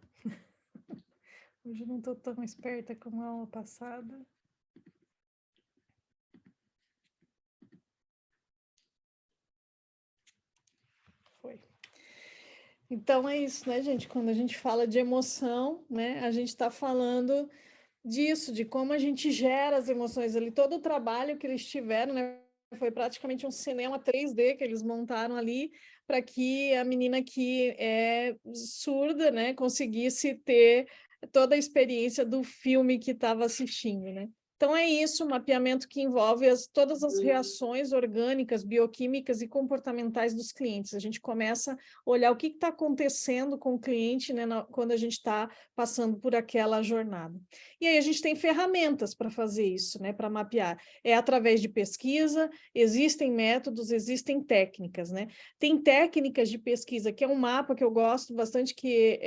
Hoje eu não estou tão esperta como a aula passada. Foi. Então é isso, né, gente? Quando a gente fala de emoção, né, a gente está falando disso, de como a gente gera as emoções ali. Todo o trabalho que eles tiveram, né, foi praticamente um cinema 3D que eles montaram ali para que a menina que é surda, né, conseguisse ter toda a experiência do filme que estava assistindo, né? Então é isso, um mapeamento que envolve todas as reações orgânicas, bioquímicas e comportamentais dos clientes. A gente começa a olhar o que está acontecendo com o cliente, né, quando a gente está passando por aquela jornada. E aí a gente tem ferramentas para fazer isso, né, para mapear. É através de pesquisa, existem métodos, existem técnicas, né? Tem técnicas de pesquisa, que é um mapa que eu gosto bastante, que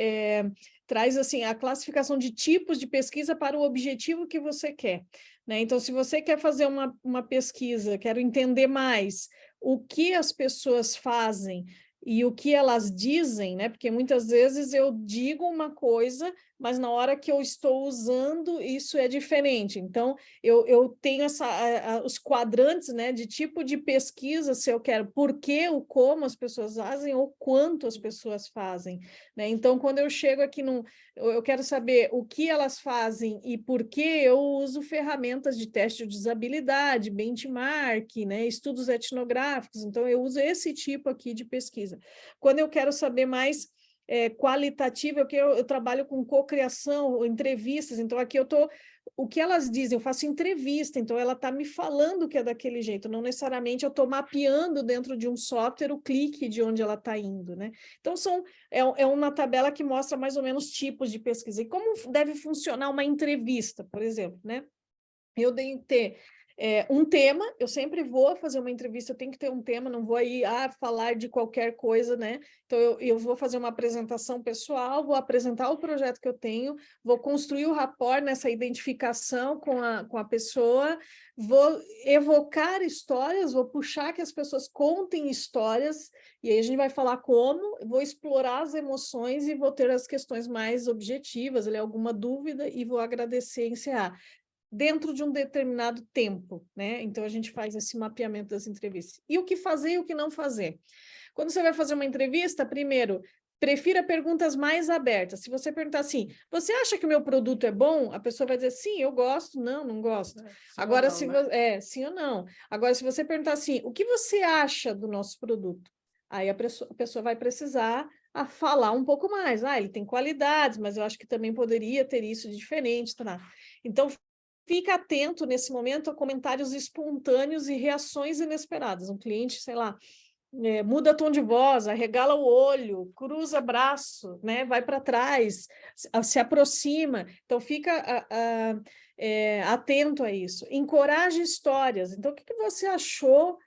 traz assim a classificação de tipos de pesquisa para o objetivo que você quer, né? Então, se você quer fazer uma pesquisa, quero entender mais o que as pessoas fazem e o que elas dizem, né? Porque muitas vezes eu digo uma coisa, mas na hora que eu estou usando, isso é diferente. Então, eu tenho os quadrantes, né, de tipo de pesquisa, se eu quero por que, o como as pessoas fazem ou quanto as pessoas fazem, né? Então, quando eu chego aqui eu quero saber o que elas fazem e por que, eu uso ferramentas de teste de usabilidade, benchmark, né, estudos etnográficos. Então, eu uso esse tipo aqui de pesquisa. Quando eu quero saber mais qualitativa, que eu trabalho com cocriação, entrevistas, então aqui o que elas dizem, eu faço entrevista, então ela está me falando que é daquele jeito, não necessariamente eu estou mapeando dentro de um software o clique de onde ela está indo, né? Então é uma tabela que mostra mais ou menos tipos de pesquisa. E como deve funcionar uma entrevista, por exemplo, né? Eu tenho que ter um tema, eu sempre vou fazer uma entrevista, eu tenho que ter um tema, não vou aí falar de qualquer coisa, né? Então, eu vou fazer uma apresentação pessoal, vou apresentar o projeto que eu tenho, vou construir o rapport nessa identificação com a pessoa, vou evocar histórias, vou puxar que as pessoas contem histórias, e aí a gente vai falar como, vou explorar as emoções e vou ter as questões mais objetivas, alguma dúvida, e vou agradecer e encerrar dentro de um determinado tempo, né? Então, a gente faz esse mapeamento das entrevistas. E o que fazer e o que não fazer? Quando você vai fazer uma entrevista, primeiro, prefira perguntas mais abertas. Se você perguntar assim, você acha que o meu produto é bom? A pessoa vai dizer, sim, eu gosto, não gosto. Agora, sim ou não. Agora, se você perguntar assim, o que você acha do nosso produto? Aí a pessoa vai precisar falar um pouco mais. Ele tem qualidades, mas eu acho que também poderia ter isso de diferente. Tá? Então, fica atento nesse momento a comentários espontâneos e reações inesperadas. Um cliente, sei lá, muda tom de voz, arregala o olho, cruza braço, né? Vai para trás, se aproxima. Então, fica atento a isso. Encoraje histórias. Então, o que você achou?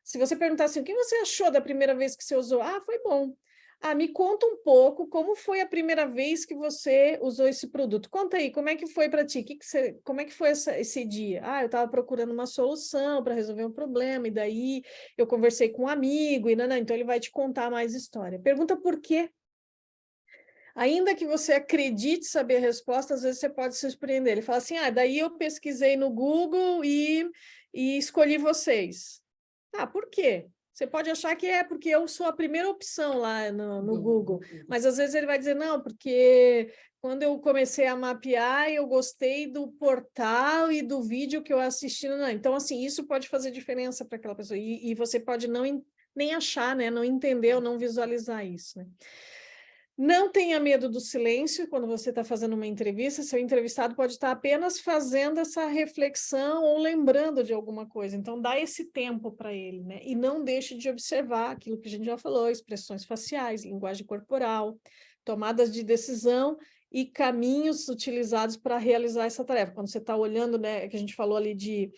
Se você perguntar assim, o que você achou da primeira vez que você usou? Foi bom. Me conta um pouco como foi a primeira vez que você usou esse produto. Conta aí, como é que foi para ti? Como é que foi esse dia? Eu estava procurando uma solução para resolver um problema, e daí eu conversei com um amigo, então ele vai te contar mais história. Pergunta por quê. Ainda que você acredite saber a resposta, às vezes você pode se surpreender. Ele fala assim, daí eu pesquisei no Google e escolhi vocês. Por quê? Você pode achar que é porque eu sou a primeira opção lá no Google, mas às vezes ele vai dizer, não, porque quando eu comecei a mapear, eu gostei do portal e do vídeo que eu assisti. Não. Então, assim, isso pode fazer diferença para aquela pessoa, e você pode nem achar, né? Não entender ou não visualizar isso, né? Não tenha medo do silêncio quando você está fazendo uma entrevista. Seu entrevistado pode estar apenas fazendo essa reflexão ou lembrando de alguma coisa. Então, dá esse tempo para ele, né? E não deixe de observar aquilo que a gente já falou, expressões faciais, linguagem corporal, tomadas de decisão e caminhos utilizados para realizar essa tarefa. Quando você está olhando, né, que a gente falou ali de...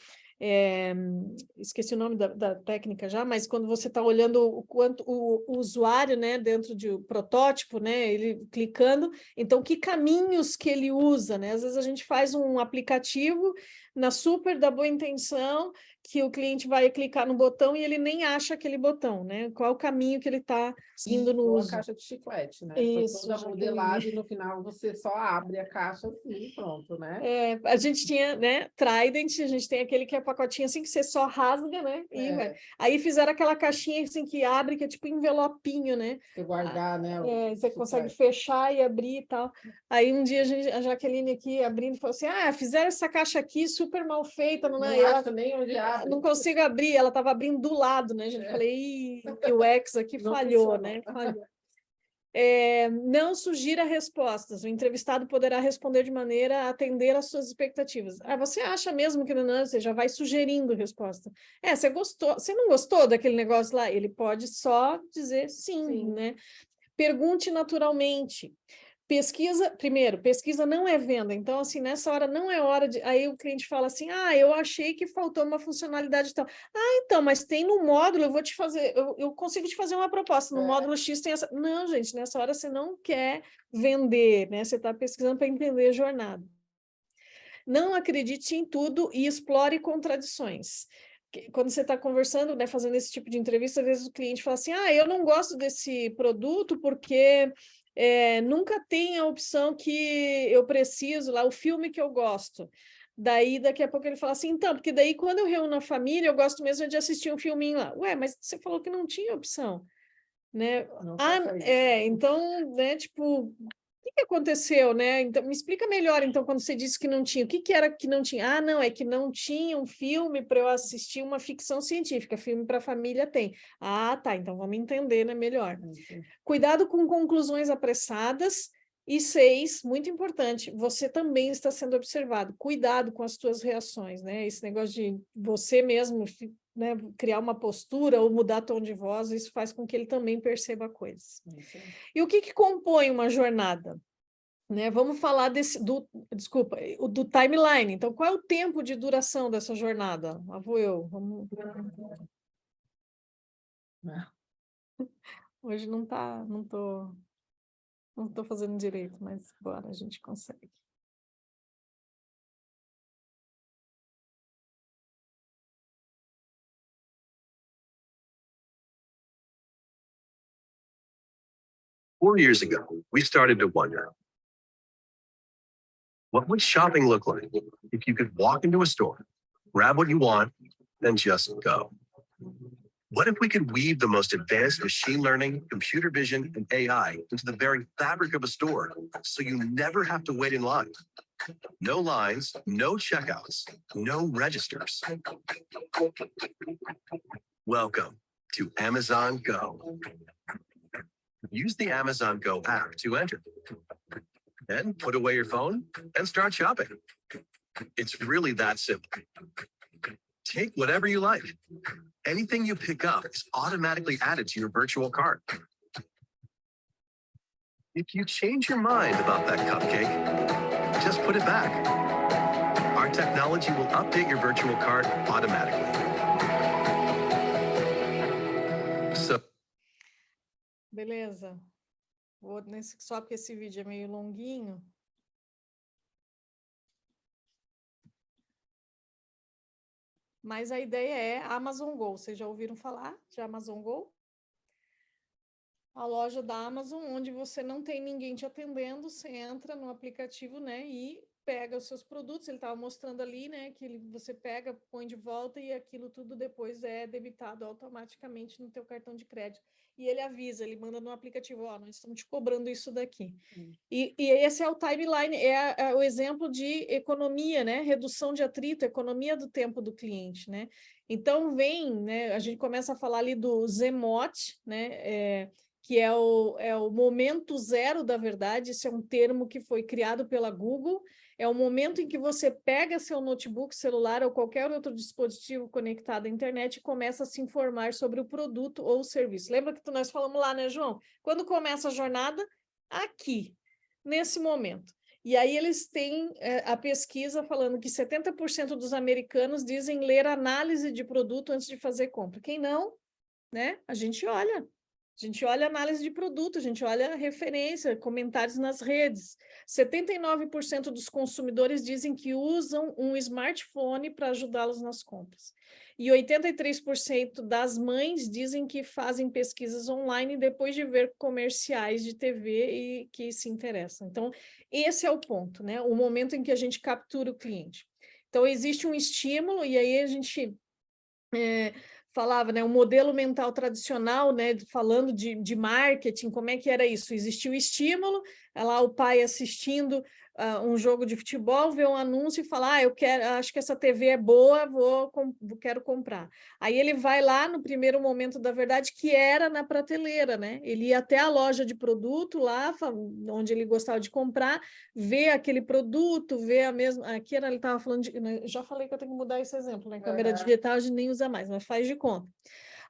esqueci o nome da técnica já, mas quando você está olhando o quanto o usuário, né, dentro de um protótipo, né, ele clicando, então que caminhos que ele usa, né? Às vezes a gente faz um aplicativo na super da boa intenção, que o cliente vai clicar no botão e ele nem acha aquele botão, né? Qual o caminho que ele está seguindo no uso. A caixa de chiclete, né? Isso, toda modelada e no final você só abre a caixa assim e pronto, né? A gente tinha, né, Trident, a gente tem aquele que é pacotinho assim, que você só rasga, né? E aí fizeram aquela caixinha assim que abre, que é tipo envelopinho, né? Você guardar, né? Você consegue fechar e abrir e tal. Aí um dia a Jaqueline aqui abrindo falou assim, fizeram essa caixa aqui super mal feita, não acho nem onde abre. Não consigo abrir, ela estava abrindo do lado, né? A gente falei, o UX aqui falhou, né? Falhou. Não sugira respostas. O entrevistado poderá responder de maneira a atender às suas expectativas. Você acha mesmo que não? Você já vai sugerindo resposta. Você gostou? Você não gostou daquele negócio lá? Ele pode só dizer sim. Né? Pergunte naturalmente. Pesquisa não é venda, então, assim, nessa hora não é hora de... Aí o cliente fala assim, eu achei que faltou uma funcionalidade tal. Então, mas tem no módulo, eu vou te fazer, eu consigo te fazer uma proposta, no módulo X tem essa... Não, gente, nessa hora você não quer vender, né? Você está pesquisando para entender a jornada. Não acredite em tudo e explore contradições. Quando você está conversando, né, fazendo esse tipo de entrevista, às vezes o cliente fala assim, eu não gosto desse produto porque... nunca tem a opção que eu preciso lá, o filme que eu gosto. Daí, daqui a pouco ele fala assim, então, porque daí quando eu reúno a família, eu gosto mesmo de assistir um filminho lá. Mas você falou que não tinha opção, né? Então, né, tipo, o que aconteceu, né? Então, me explica melhor, então, quando você disse que não tinha. O que que era que não tinha? Ah, não, é que não tinha um filme para eu assistir uma ficção científica. Filme para a família tem. Ah, tá, então vamos entender, né, melhor. Cuidado com conclusões apressadas. E 6, muito importante, você também está sendo observado. Cuidado com as suas reações, né? Esse negócio de você mesmo, né, criar uma postura ou mudar tom de voz, isso faz com que ele também perceba coisas. E o que compõe uma jornada? Né? Vamos falar do timeline. Então, qual é o tempo de duração dessa jornada? Lá vou eu. Hoje não estou fazendo direito, mas agora a gente consegue. Four years ago, we started to wonder, what would shopping look like if you could walk into a store, grab what you want, and just go? What if we could weave the most advanced machine learning, computer vision, and AI into the very fabric of a store, so you never have to wait in line? No lines, no checkouts, no registers. Welcome to Amazon Go. Use the Amazon Go app to enter. Then put away your phone and start shopping. It's really that simple. Take whatever you like. Anything you pick up is automatically added to your virtual cart. If you change your mind about that cupcake, just put it back. Our technology will update your virtual cart automatically. So, beleza. Vou só porque esse vídeo é meio longuinho. Mas a ideia é a Amazon Go. Vocês já ouviram falar de Amazon Go? A loja da Amazon, onde você não tem ninguém te atendendo, você entra no aplicativo, né, e pega os seus produtos. Ele estava mostrando ali, né, que você pega, põe de volta e aquilo tudo depois é debitado automaticamente no teu cartão de crédito. E ele avisa, ele manda no aplicativo, ó, nós estamos te cobrando isso daqui. E esse é o timeline, é o exemplo de economia, né? Redução de atrito, economia do tempo do cliente, né? Então, né, a gente começa a falar ali do Zemote, né? Que é o momento zero da verdade. Esse é um termo que foi criado pela Google. É o momento em que você pega seu notebook, celular ou qualquer outro dispositivo conectado à internet e começa a se informar sobre o produto ou o serviço. Lembra que nós falamos lá, né, João? Quando começa a jornada? Aqui, nesse momento. E aí eles têm a pesquisa falando que 70% dos americanos dizem ler análise de produto antes de fazer compra. Quem não, né? A gente olha análise de produto, a gente olha referência, comentários nas redes. 79% dos consumidores dizem que usam um smartphone para ajudá-los nas compras. E 83% das mães dizem que fazem pesquisas online depois de ver comerciais de TV e que se interessam. Então, esse é o ponto, né? O momento em que a gente captura o cliente. Então, existe um estímulo, e aí a gente falava, né, o modelo mental tradicional, né, falando de marketing, como é que era isso? Existia o estímulo, lá o pai assistindo um jogo de futebol, vê um anúncio e fala, acho que essa TV é boa, quero comprar. Aí ele vai lá no primeiro momento da verdade, que era na prateleira, né? Ele ia até a loja de produto lá, onde ele gostava de comprar, vê aquele produto, vê a mesma... Aqui ele estava falando de... Já falei que eu tenho que mudar esse exemplo, né? Câmera digital a gente nem usa mais, mas faz de conta.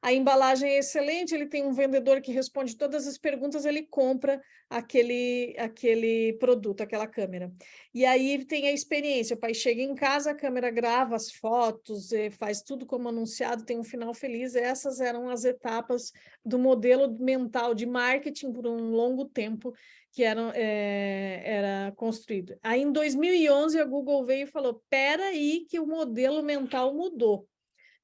A embalagem é excelente, ele tem um vendedor que responde todas as perguntas, ele compra aquele produto, aquela câmera. E aí tem a experiência, o pai chega em casa, a câmera grava as fotos, faz tudo como anunciado, tem um final feliz. Essas eram as etapas do modelo mental de marketing por um longo tempo que era construído. Aí, em 2011, a Google veio e falou, peraí que o modelo mental mudou.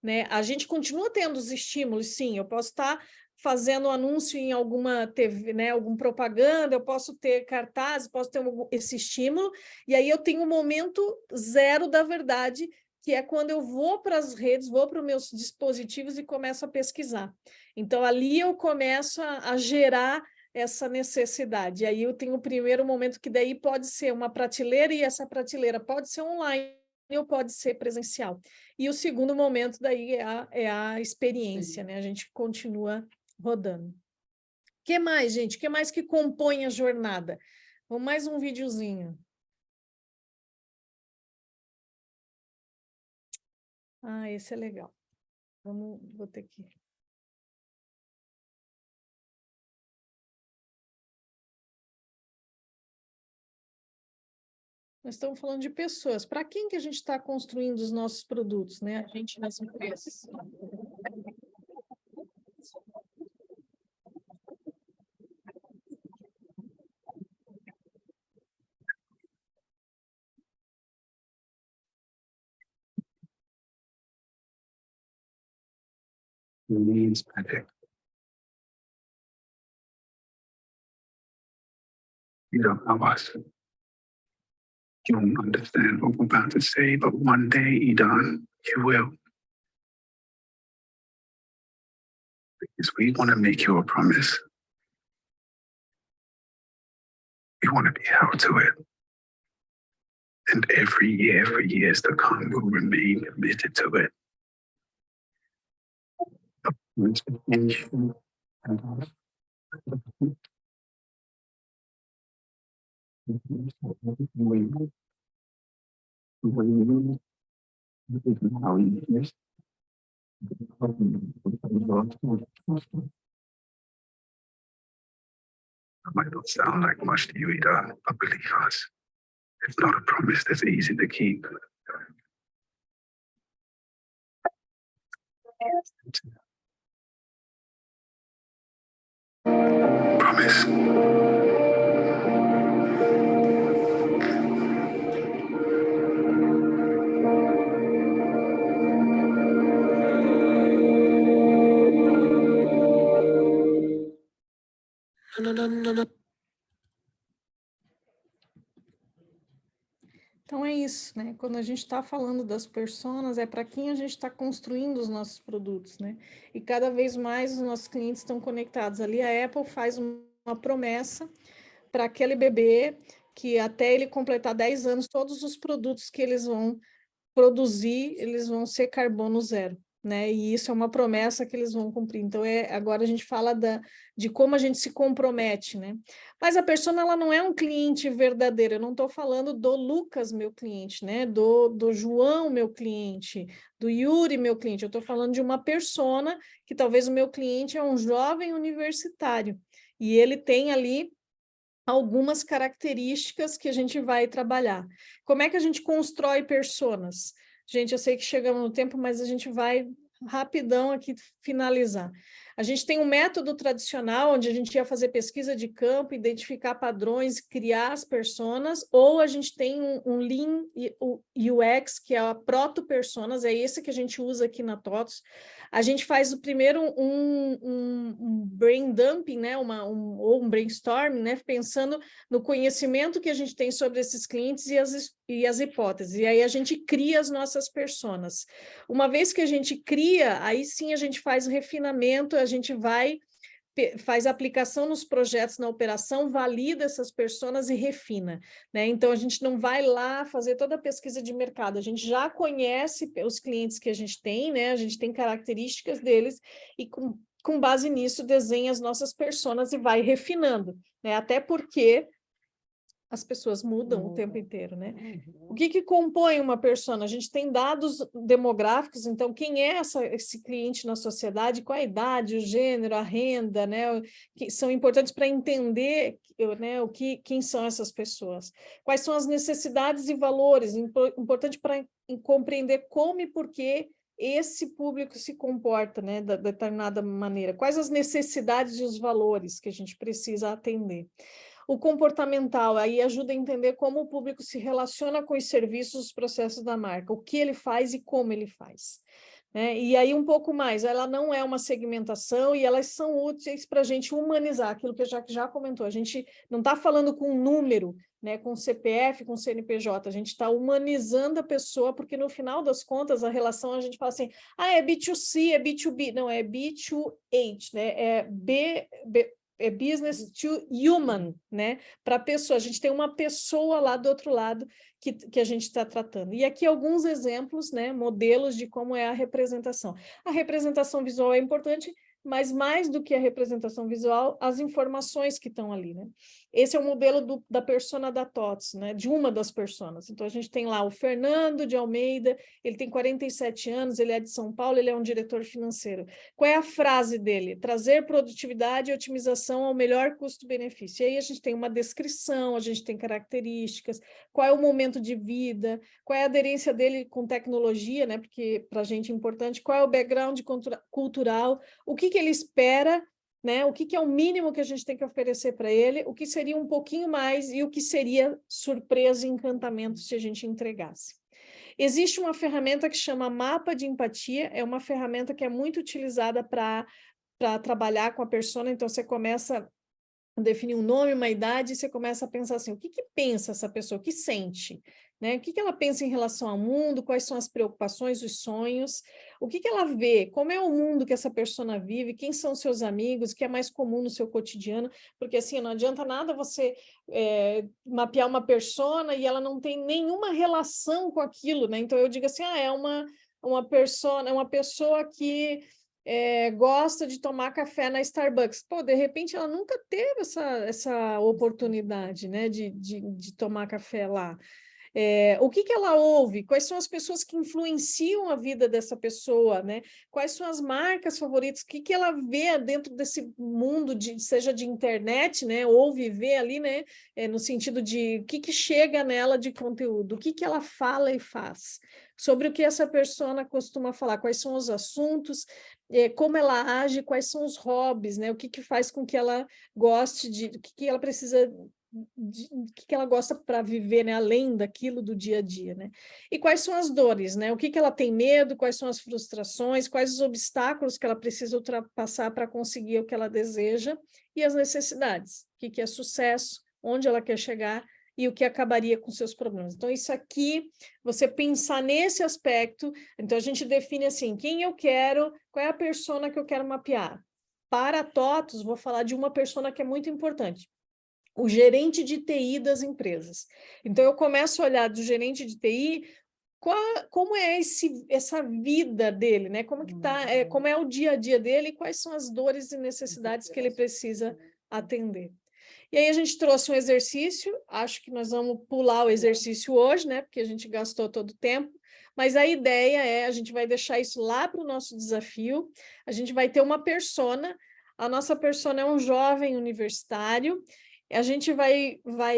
Né? A gente continua tendo os estímulos, sim, eu posso estar fazendo anúncio em alguma TV, né, alguma propaganda, eu posso ter cartazes, posso ter esse estímulo, e aí eu tenho um momento zero da verdade, que é quando eu vou para as redes, vou para os meus dispositivos e começo a pesquisar. Então, ali eu começo a gerar essa necessidade. Aí eu tenho o primeiro momento que daí pode ser uma prateleira e essa prateleira pode ser online ou pode ser presencial. E o segundo momento daí é a experiência, né? A gente continua rodando. O que mais, gente? O que mais que compõe a jornada? Vamos mais um videozinho. Ah, esse é legal. Vou ter que... Nós estamos falando de pessoas. Para quem que a gente está construindo os nossos produtos, né? A gente nas empresas. Means magic. You don't know us. You don't understand what I'm about to say, but one day, Edon, you will. Because we want to make you a promise. We want to be held to it. And every year for years to come, we'll remain committed to it. It might not sound like much to you, Ida, but believe us, it's not a promise that's easy to keep. Promise. No. Então é isso, né? Quando a gente está falando das personas, é para quem a gente está construindo os nossos produtos, né? E cada vez mais os nossos clientes estão conectados. Ali a Apple faz uma promessa para aquele bebê que até ele completar 10 anos, todos os produtos que eles vão produzir, eles vão ser carbono zero, né? E isso é uma promessa que eles vão cumprir. Então, agora a gente fala de como a gente se compromete, né? Mas a persona, ela não é um cliente verdadeiro. Eu não estou falando do Lucas, meu cliente, né? Do João, meu cliente, do Yuri, meu cliente. Eu estou falando de uma persona que talvez o meu cliente é um jovem universitário. E ele tem ali algumas características que a gente vai trabalhar. Como é que a gente constrói personas? Gente, eu sei que chegamos no tempo, mas a gente vai rapidão aqui finalizar. A gente tem um método tradicional, onde a gente ia fazer pesquisa de campo, identificar padrões, criar as personas, ou a gente tem um Lean UX, que é a proto-personas, é esse que a gente usa aqui na TOTOS. A gente faz o primeiro um brain dumping, né? ou um brainstorming, né? Pensando no conhecimento que a gente tem sobre esses clientes e as hipóteses. E aí a gente cria as nossas personas. Uma vez que a gente cria, aí sim a gente faz o refinamento, a gente faz aplicação nos projetos, na operação, valida essas personas e refina, né? Então, a gente não vai lá fazer toda a pesquisa de mercado, a gente já conhece os clientes que a gente tem, né? A gente tem características deles e com base nisso desenha as nossas personas e vai refinando, né? Até porque as pessoas mudam o tempo inteiro, né? O que compõe uma persona? A gente tem dados demográficos, então quem é esse cliente na sociedade, qual a idade, o gênero, a renda, né? Que são importantes para entender, né, quem são essas pessoas. Quais são as necessidades e valores, importante para compreender como e por que esse público se comporta, né, de determinada maneira. Quais as necessidades e os valores que a gente precisa atender. O comportamental, aí ajuda a entender como o público se relaciona com os serviços, os processos da marca, o que ele faz e como ele faz. Né? E aí um pouco mais, ela não é uma segmentação e elas são úteis para a gente humanizar, aquilo que a Jaque já comentou, a gente não está falando com um número, né, com CPF, com CNPJ, a gente está humanizando a pessoa, porque no final das contas a relação a gente fala assim, é B2C, é B2B, não, é B2H, né? É business to human, né? Para a pessoa, a gente tem uma pessoa lá do outro lado que a gente está tratando. E aqui alguns exemplos, né? Modelos de como é a representação. A representação visual é importante, mas mais do que a representação visual, as informações que estão ali, né? Esse é o modelo da persona da TOTS, né? De uma das personas. Então, a gente tem lá o Fernando de Almeida, ele tem 47 anos, ele é de São Paulo, ele é um diretor financeiro. Qual é a frase dele? Trazer produtividade e otimização ao melhor custo-benefício. E aí a gente tem uma descrição, a gente tem características, qual é o momento de vida, qual é a aderência dele com tecnologia, né? Porque para a gente é importante, qual é o background cultural, o que ele espera, né? O que é o mínimo que a gente tem que oferecer para ele, o que seria um pouquinho mais e o que seria surpresa e encantamento se a gente entregasse. Existe uma ferramenta que chama Mapa de Empatia, é uma ferramenta que é muito utilizada para trabalhar com a persona, então você começa a definir um nome, uma idade, e você começa a pensar assim, o que pensa essa pessoa, o que sente? Né? O que ela pensa em relação ao mundo, quais são as preocupações, os sonhos, o que ela vê, como é o mundo que essa persona vive, quem são seus amigos, o que é mais comum no seu cotidiano, porque assim, não adianta nada você mapear uma persona e ela não tem nenhuma relação com aquilo, né? Então eu digo assim, é uma pessoa que gosta de tomar café na Starbucks. Pô, de repente ela nunca teve essa oportunidade, né, de tomar café lá. O que ela ouve? Quais são as pessoas que influenciam a vida dessa pessoa, né? Quais são as marcas favoritas? O que ela vê dentro desse mundo, seja de internet, né? Ouve e vê ali, né? No sentido de o que chega nela de conteúdo, o que ela fala e faz, sobre o que essa persona costuma falar, quais são os assuntos, como ela age, quais são os hobbies, né? O que faz com que ela goste o que ela precisa o que ela gosta para viver, né, além daquilo do dia a dia, né? E quais são as dores, né? O que ela tem medo, quais são as frustrações, quais os obstáculos que ela precisa ultrapassar para conseguir o que ela deseja, e as necessidades, o que é sucesso, onde ela quer chegar e o que acabaria com seus problemas. Então, isso aqui, você pensar nesse aspecto, então a gente define assim, quem eu quero, qual é a persona que eu quero mapear. Para TOTS, vou falar de uma persona que é muito importante, o gerente de TI das empresas. Então, eu começo a olhar do gerente de TI, como é essa vida dele, né? Como que tá, como é o dia a dia dele e quais são as dores e necessidades que ele precisa atender. E aí a gente trouxe um exercício, acho que nós vamos pular o exercício hoje, né? Porque a gente gastou todo o tempo, mas a ideia a gente vai deixar isso lá para o nosso desafio, a gente vai ter uma persona, a nossa persona é um jovem universitário, a gente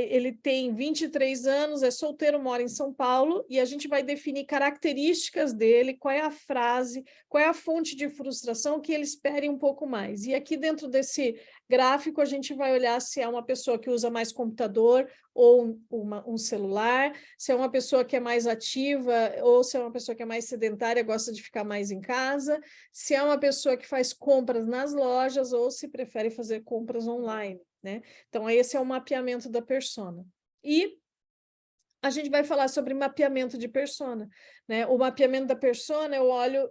ele tem 23 anos, é solteiro, mora em São Paulo, e a gente vai definir características dele, qual é a frase, qual é a fonte de frustração que ele espere um pouco mais. E aqui dentro desse gráfico a gente vai olhar se é uma pessoa que usa mais computador ou um celular, se é uma pessoa que é mais ativa ou se é uma pessoa que é mais sedentária, gosta de ficar mais em casa, se é uma pessoa que faz compras nas lojas ou se prefere fazer compras online, né? Então, esse é o mapeamento da persona. E a gente vai falar sobre mapeamento de persona, né? O mapeamento da persona, eu olho,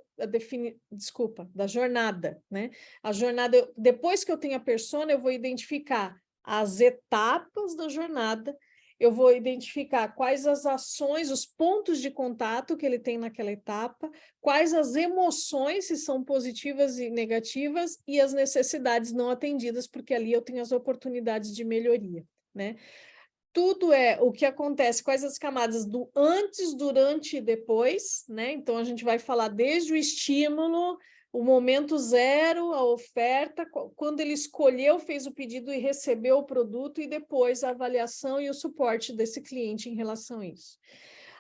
da jornada, né? A jornada, depois que eu tenho a persona, eu vou identificar as etapas da jornada, eu vou identificar quais as ações, os pontos de contato que ele tem naquela etapa, quais as emoções, se são positivas e negativas, e as necessidades não atendidas, porque ali eu tenho as oportunidades de melhoria, né? Tudo é o que acontece, quais as camadas do antes, durante e depois, né? Então, a gente vai falar desde o estímulo, o momento zero, a oferta, quando ele escolheu, fez o pedido e recebeu o produto, e depois a avaliação e o suporte desse cliente em relação a isso.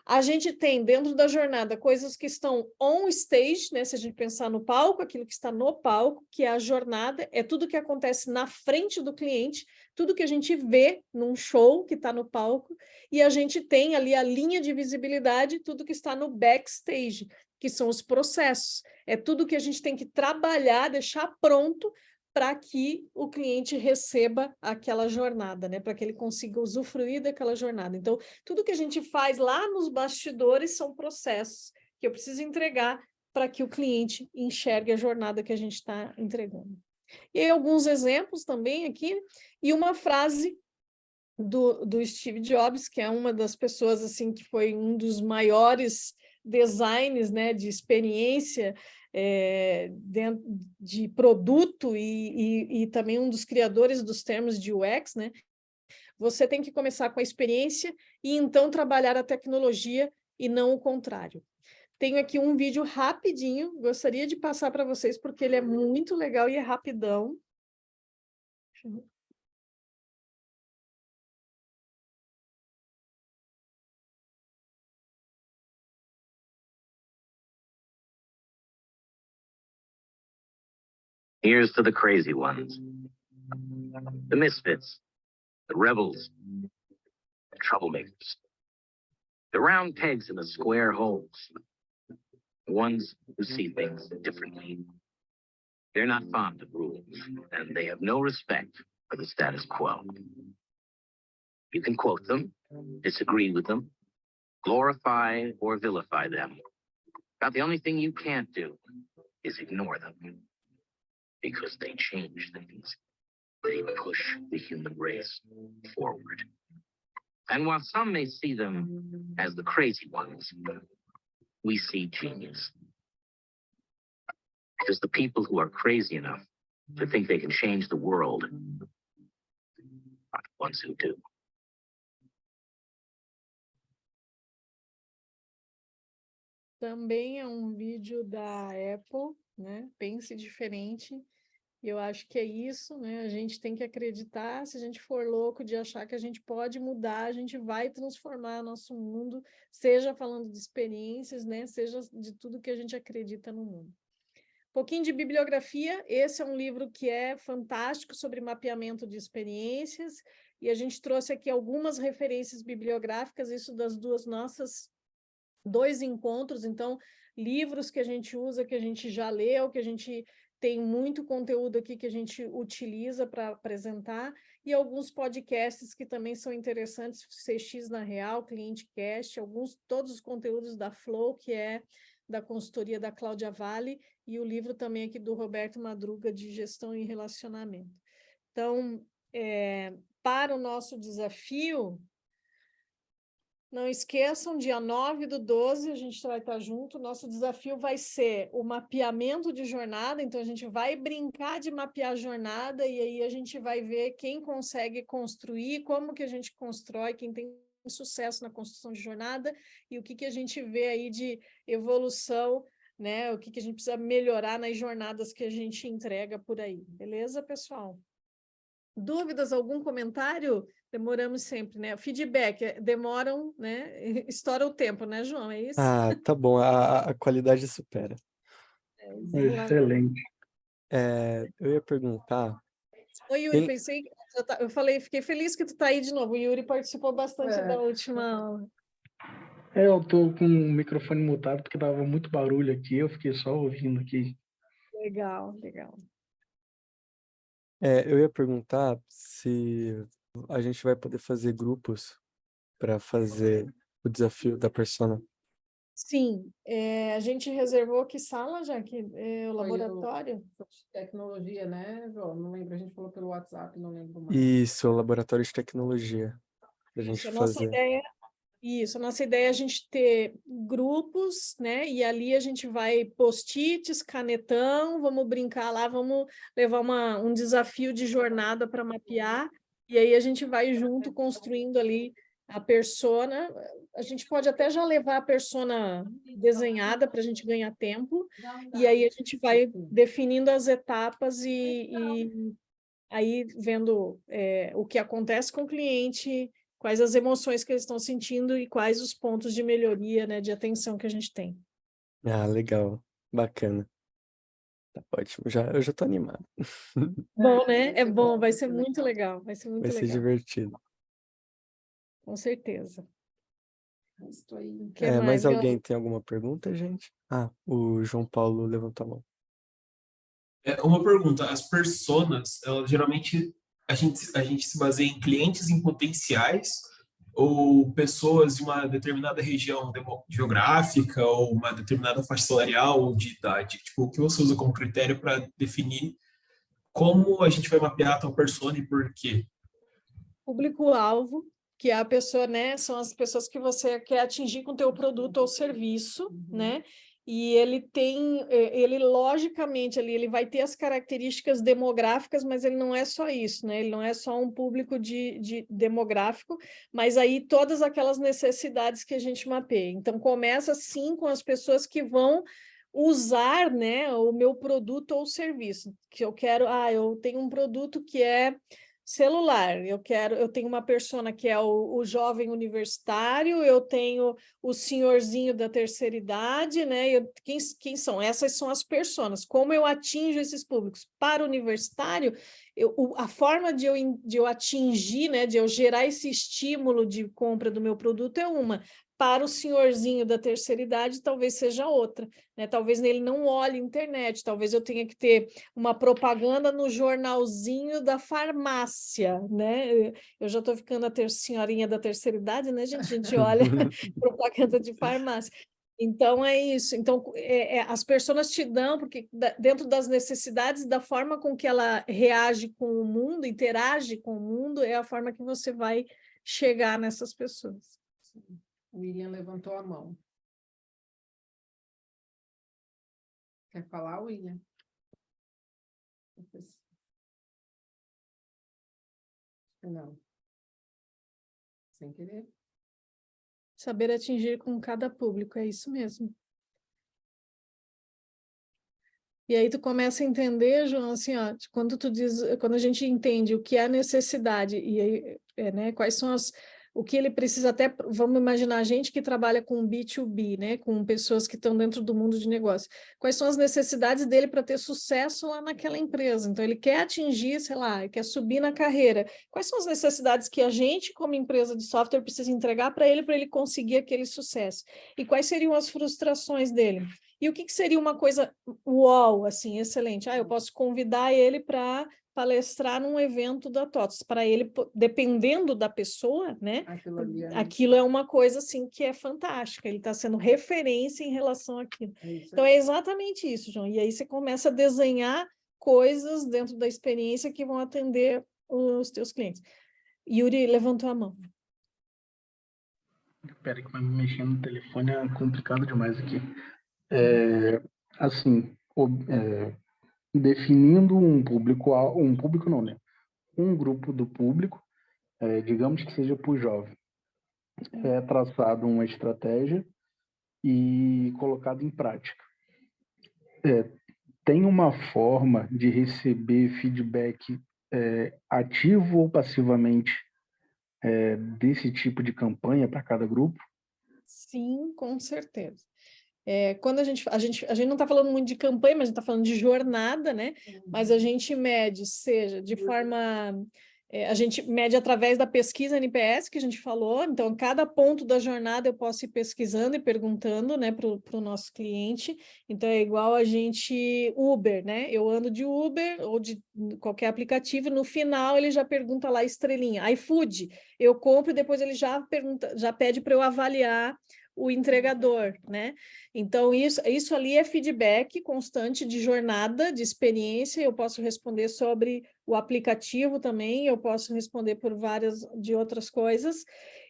A gente tem, dentro da jornada, coisas que estão on stage, né? Se a gente pensar no palco, aquilo que está no palco, que é a jornada, é tudo que acontece na frente do cliente, tudo que a gente vê num show que está no palco, e a gente tem ali a linha de visibilidade, tudo que está no backstage, que são os processos. É tudo que a gente tem que trabalhar, deixar pronto para que o cliente receba aquela jornada, né? Para que ele consiga usufruir daquela jornada. Então, tudo que a gente faz lá nos bastidores são processos que eu preciso entregar para que o cliente enxergue a jornada que a gente está entregando. E aí, alguns exemplos também aqui, e uma frase do Steve Jobs, que é uma das pessoas assim que foi um dos maiores designers, né, de experiência dentro de produto e também um dos criadores dos termos de UX, né? Você tem que começar com a experiência e então trabalhar a tecnologia e não o contrário. Tenho aqui um vídeo rapidinho, gostaria de passar para vocês porque ele é muito legal e é rapidão. Here's to the crazy ones, the misfits, the rebels, the troublemakers, the round pegs in the square holes, the ones who see things differently. They're not fond of rules, and they have no respect for the status quo. You can quote them, disagree with them, glorify or vilify them. About the only thing you can't do is ignore them, because they change things. They push the human race forward. And while some may see them as the crazy ones, we see genius. Because the people who are crazy enough to think they can change the world are the ones who do. Também é um vídeo da Apple, né? Pense diferente. E eu acho que é isso, né? A gente tem que acreditar, se a gente for louco de achar que a gente pode mudar, a gente vai transformar nosso mundo, seja falando de experiências, né? Seja de tudo que a gente acredita no mundo. Um pouquinho de bibliografia, esse é um livro que é fantástico sobre mapeamento de experiências, e a gente trouxe aqui algumas referências bibliográficas, isso das dois encontros, então, livros que a gente usa, que a gente já leu, que a gente tem muito conteúdo aqui que a gente utiliza para apresentar, e alguns podcasts que também são interessantes, CX na Real, ClienteCast, todos os conteúdos da Flow, que é da consultoria da Cláudia Vale, e o livro também aqui do Roberto Madruga, de Gestão e Relacionamento. Então, para o nosso desafio, não esqueçam, dia 9/12, a gente vai estar junto. Nosso desafio vai ser o mapeamento de jornada, então a gente vai brincar de mapear a jornada, e aí a gente vai ver quem consegue construir, como que a gente constrói, quem tem sucesso na construção de jornada, e o que a gente vê aí de evolução, né? O que a gente precisa melhorar nas jornadas que a gente entrega por aí. Beleza, pessoal? Dúvidas, algum comentário? Demoramos sempre, né? Feedback, demoram, né? Estoura o tempo, né, João? É isso? Ah, tá bom, a qualidade supera. Excelente. Eu ia perguntar... Oi, Yuri, eu falei, fiquei feliz que tu tá aí de novo. O Yuri participou bastante da última aula. Eu tô com o microfone mutado porque dava muito barulho aqui, eu fiquei só ouvindo aqui. Legal, legal. Eu ia perguntar se a gente vai poder fazer grupos para fazer o desafio da persona. Sim, a gente reservou que sala, já que é o laboratório? Tecnologia, né, João? Não lembro, a gente falou pelo WhatsApp, não lembro mais. Isso, o laboratório de tecnologia. Pra gente fazer. A nossa ideia é a gente ter grupos, né? E ali a gente vai post-its, canetão, vamos brincar lá, vamos levar um desafio de jornada para mapear, e aí a gente vai junto construindo ali a persona. A gente pode até já levar a persona desenhada para a gente ganhar tempo, e aí a gente vai definindo as etapas e aí vendo o que acontece com o cliente, quais as emoções que eles estão sentindo e quais os pontos de melhoria, né, de atenção que a gente tem. Ah, legal. Bacana. Tá ótimo. Eu já tô animado. Bom, né? É bom, vai ser muito legal. Vai ser muito Vai ser legal. divertido. Com certeza. Mais alguém tem alguma pergunta, gente? O João Paulo levantou a mão. Uma pergunta. As personas, elas geralmente... A gente se baseia em clientes em potenciais ou pessoas de uma determinada região geográfica ou uma determinada faixa salarial ou de idade? Tipo, o que você usa como critério para definir como a gente vai mapear a tal persona e por quê? Público-alvo, que é a pessoa, né? São as pessoas que você quer atingir com o teu produto ou serviço, né? E ele logicamente ali, ele vai ter as características demográficas, mas ele não é só isso, né? Ele não é só um público de demográfico, mas aí todas aquelas necessidades que a gente mapeia. Então, começa sim com as pessoas que vão usar, né, o meu produto ou serviço, que eu quero, eu tenho um produto que é celular, eu tenho uma persona que é o jovem universitário, eu tenho o senhorzinho da terceira idade, né? Quem são? Essas são as personas. Como eu atinjo esses públicos? Para o universitário, a forma de eu atingir, né, de eu gerar esse estímulo de compra do meu produto é uma. Para o senhorzinho da terceira idade, talvez seja outra, né? Talvez ele não olhe internet, talvez eu tenha que ter uma propaganda no jornalzinho da farmácia, né? Eu já estou ficando a senhorinha da terceira idade, né, gente? A gente olha propaganda de farmácia. Então, é isso. Então, as pessoas te dão, porque dentro das necessidades, da forma com que ela reage com o mundo, interage com o mundo, é a forma que você vai chegar nessas pessoas. O William levantou a mão. Quer falar, William? Não. Sem querer. Saber atingir com cada público, é isso mesmo. E aí tu começa a entender, João, assim, ó, quando a gente entende o que é a necessidade e aí, né, quais são o que ele precisa, até, vamos imaginar a gente que trabalha com B2B, né, com pessoas que estão dentro do mundo de negócio. Quais são as necessidades dele para ter sucesso lá naquela empresa? Então, ele quer atingir, sei lá, quer subir na carreira. Quais são as necessidades que a gente, como empresa de software, precisa entregar para ele conseguir aquele sucesso? E quais seriam as frustrações dele? E o que seria uma coisa uau, assim, excelente? Eu posso convidar ele para palestrar num evento da TOTS, para ele, dependendo da pessoa, né? Aquilo é uma coisa, assim, que é fantástica, ele está sendo referência em relação àquilo. Então, é exatamente isso, João. E aí você começa a desenhar coisas dentro da experiência que vão atender os teus clientes. Yuri levantou a mão. Espera que vai me mexer no telefone, é complicado demais aqui. Assim, definindo um público não, né? Um grupo do público, digamos que seja para o jovem. É traçado uma estratégia e colocado em prática. Tem uma forma de receber feedback ativo ou passivamente desse tipo de campanha para cada grupo? Sim, com certeza. Quando a gente não está falando muito de campanha, mas a gente está falando de jornada, né? Mas a gente mede, seja de forma... a gente mede através da pesquisa NPS que a gente falou, então cada ponto da jornada eu posso ir pesquisando e perguntando, né, para o nosso cliente. Então é igual a gente Uber, né? Eu ando de Uber ou de qualquer aplicativo, no final ele já pergunta lá estrelinha. iFood, eu compro e depois ele já pede para eu avaliar o entregador, né? Então, isso ali é feedback constante de jornada, de experiência. Eu posso responder sobre o aplicativo também, eu posso responder por várias de outras coisas.